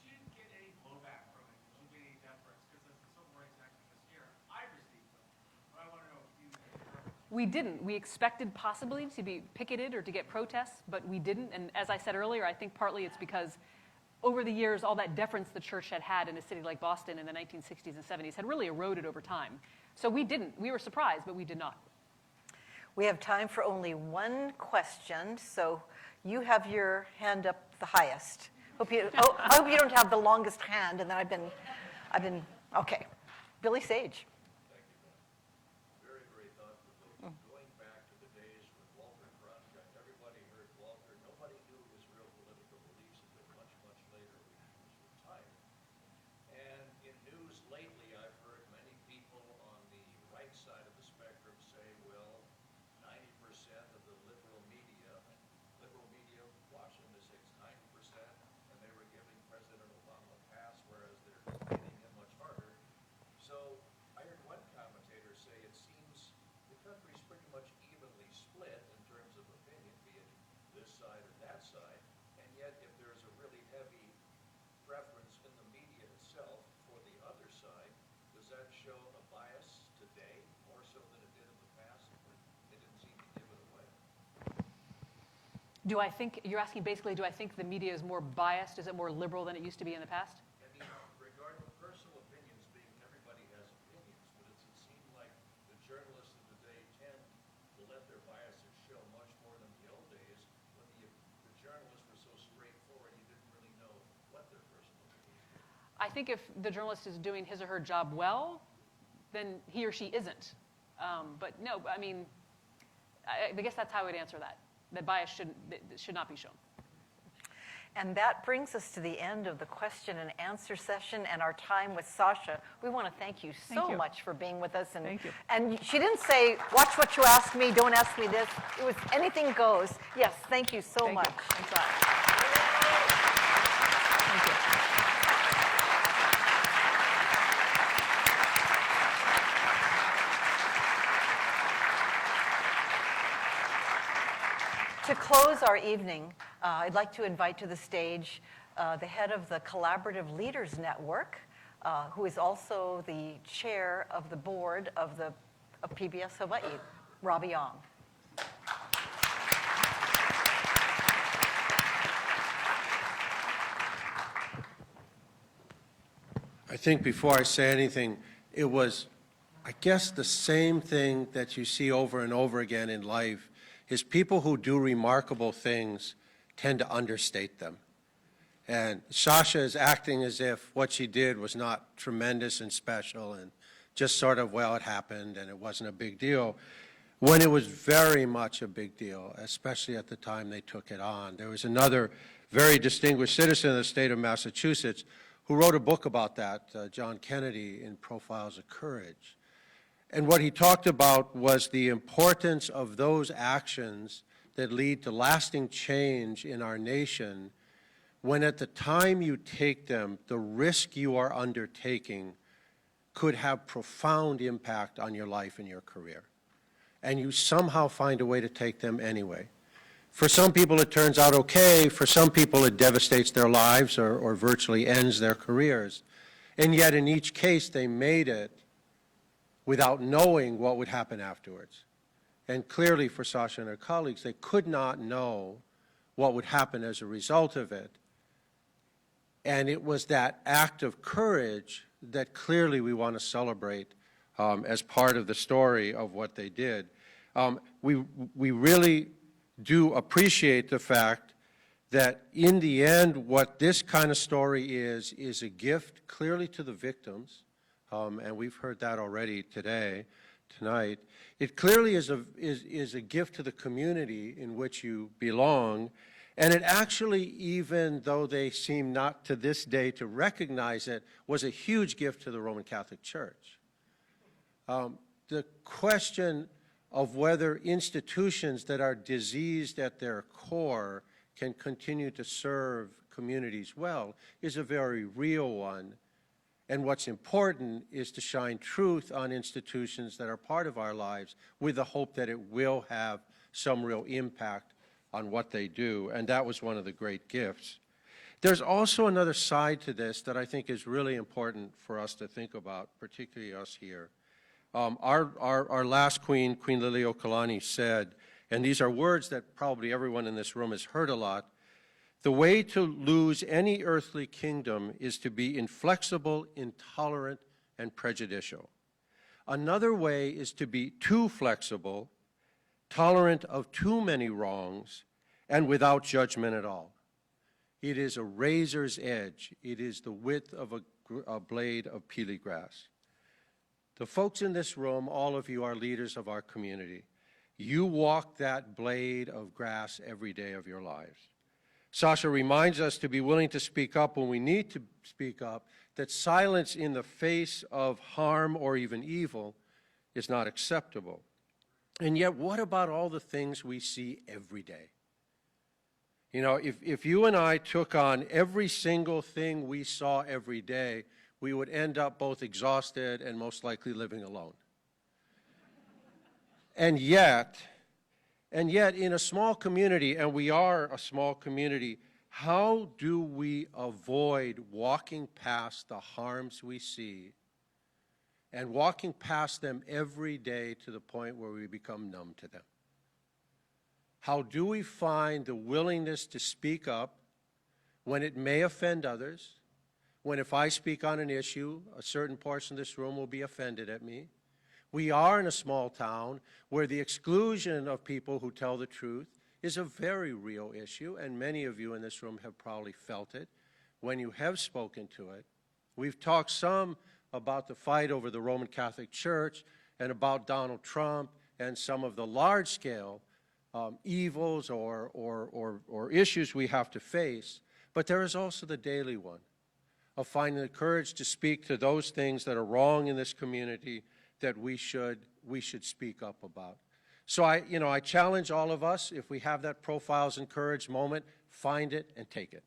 Did you get any blowback from it? Did you get any death threats? Because as a civil rights activist here, I received them. But I want to know if you We didn't. We expected possibly to be picketed or to get protests, but we didn't. And as I said earlier, I think partly it's because over the years, all that deference the church had in a city like Boston in the 1960s and 70s had really eroded over time. So we didn't. We were surprised, but we did not. We have time for only one question, so you have your hand up the highest. I hope you don't have the longest hand, and then I've been, okay. Billy Sage. Very, very thoughtful. Going back to the days when Walter Cronkite, everybody heard Walter. Nobody knew his real political beliefs until much, much later when he was retired. And in news lately, I've heard many people on the right side of the spectrum say, well, 90% of the liberal media, Washington is 90%, and they were giving President Obama a pass, whereas they're hitting him much harder. So I heard one commentator say it seems the country's pretty much evenly split in terms of opinion, be it this side or that side, and yet if there's a really heavy preference in the media itself for the other side, does that show a bias today more so than it did in the past when they didn't seem to give it away? Do I think, you're asking basically, do I think the media is more biased? Is it more liberal than it used to be in the past? I mean, regarding personal opinions being, everybody has opinions, but it seemed like the journalists of the day tend to let their biases show much more than the old days when the journalists were so straightforward you didn't really know what their personal opinions were. I think if the journalist is doing his or her job well, then he or she isn't. But no, I mean, I guess that's how I would answer that. That bias should not be shown. And that brings us to the end of the question and answer session and our time with Sasha. We want to thank you so much for being with us. And, Thank you. And she didn't say, watch what you ask me, don't ask me this. It was anything goes. Yes, thank you so much. Thanks a lot. Thank you. To close our evening, I'd like to invite to the stage the head of the Collaborative Leaders Network, who is also the chair of the board of PBS Hawaii, Robbie Ong. I think before I say anything, it was, I guess, the same thing that you see over and over again in life is people who do remarkable things tend to understate them. And Sasha is acting as if what she did was not tremendous and special and just sort of, well, it happened and it wasn't a big deal, when it was very much a big deal, especially at the time they took it on. There was another very distinguished citizen of the state of Massachusetts who wrote a book about that, John Kennedy, in Profiles of Courage. And what he talked about was the importance of those actions that lead to lasting change in our nation when at the time you take them, the risk you are undertaking could have profound impact on your life and your career. And you somehow find a way to take them anyway. For some people it turns out okay, for some people it devastates their lives or virtually ends their careers. And yet in each case they made it without knowing what would happen afterwards. And clearly for Sasha and her colleagues, they could not know what would happen as a result of it. And it was that act of courage that clearly we want to celebrate as part of the story of what they did. We really do appreciate the fact that in the end, what this kind of story is a gift clearly to the victims, and we've heard that already tonight. It clearly is a gift to the community in which you belong, and it actually, even though they seem not to this day to recognize it, was a huge gift to the Roman Catholic Church. The question of whether institutions that are diseased at their core can continue to serve communities well is a very real one. And what's important is to shine truth on institutions that are part of our lives with the hope that it will have some real impact on what they do. And that was one of the great gifts. There's also another side to this that I think is really important for us to think about, particularly us here. Our last queen, Queen Liliuokalani, said, and these are words that probably everyone in this room has heard a lot, the way to lose any earthly kingdom is to be inflexible, intolerant, and prejudicial. Another way is to be too flexible, tolerant of too many wrongs, and without judgment at all. It is a razor's edge. It is the width of a blade of peely grass. The folks in this room, all of you are leaders of our community. You walk that blade of grass every day of your lives. Sasha reminds us to be willing to speak up when we need to speak up, that silence in the face of harm or even evil is not acceptable. And yet, what about all the things we see every day? You know, if you and I took on every single thing we saw every day, we would end up both exhausted and most likely living alone. And yet, in a small community, and we are a small community, how do we avoid walking past the harms we see and walking past them every day to the point where we become numb to them? How do we find the willingness to speak up when it may offend others, when if I speak on an issue, a certain portion of this room will be offended at me? We are in a small town where the exclusion of people who tell the truth is a very real issue, and many of you in this room have probably felt it when you have spoken to it. We've talked some about the fight over the Roman Catholic Church and about Donald Trump and some of the large-scale evils or issues we have to face, but there is also the daily one of finding the courage to speak to those things that are wrong in this community that we should speak up about. So I challenge all of us, if we have that profiles and courage moment, find it and take it.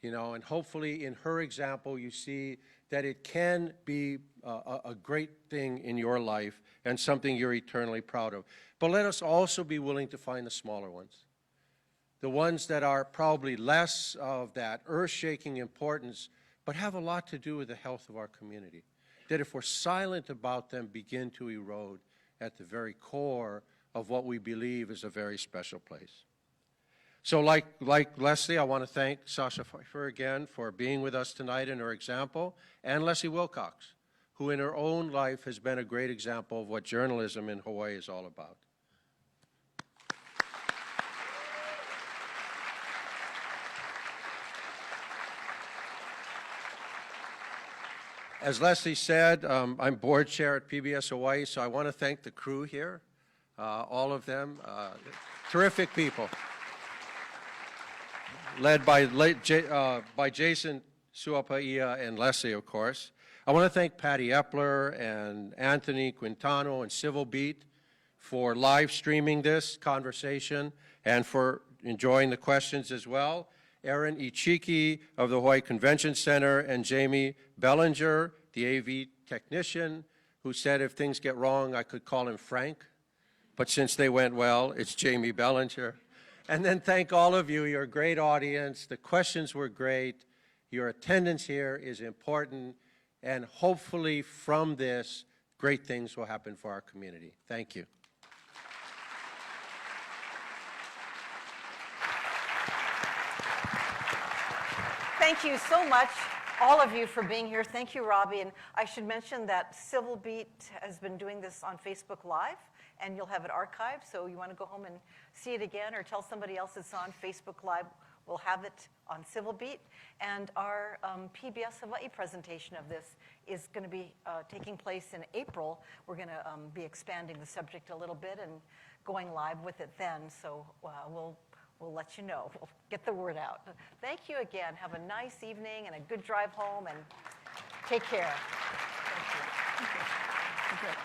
And hopefully in her example, you see that it can be a great thing in your life and something you're eternally proud of. But let us also be willing to find the smaller ones, the ones that are probably less of that earth-shaking importance, but have a lot to do with the health of our community, that if we're silent about them, begin to erode at the very core of what we believe is a very special place. So like Leslie, I want to thank Sasha Pfeiffer again for being with us tonight in her example, and Leslie Wilcox, who in her own life has been a great example of what journalism in Hawaii is all about. As Leslie said, I'm board chair at PBS Hawaii, so I want to thank the crew here, all of them, terrific people, led by Jason Suapaia and Leslie, of course. I want to thank Patty Epler and Anthony Quintano and Civil Beat for live streaming this conversation and for enjoying the questions as well. Aaron Ichiki of the Hawaii Convention Center, and Jamie Bellinger, the AV technician, who said if things get wrong, I could call him Frank. But since they went well, it's Jamie Bellinger. And then thank all of you. You're a great audience. The questions were great. Your attendance here is important. And hopefully from this, great things will happen for our community. Thank you. Thank you so much, all of you, for being here. Thank you, Robbie. And I should mention that Civil Beat has been doing this on Facebook Live, and you'll have it archived. So you want to go home and see it again or tell somebody else it's on Facebook Live, we'll have it on Civil Beat. And our PBS Hawaii presentation of this is going to be taking place in April. We're going to be expanding the subject a little bit and going live with it then. So we'll let you know. We'll get the word out. Thank you again. Have a nice evening and a good drive home, and take care. Thank you. Okay.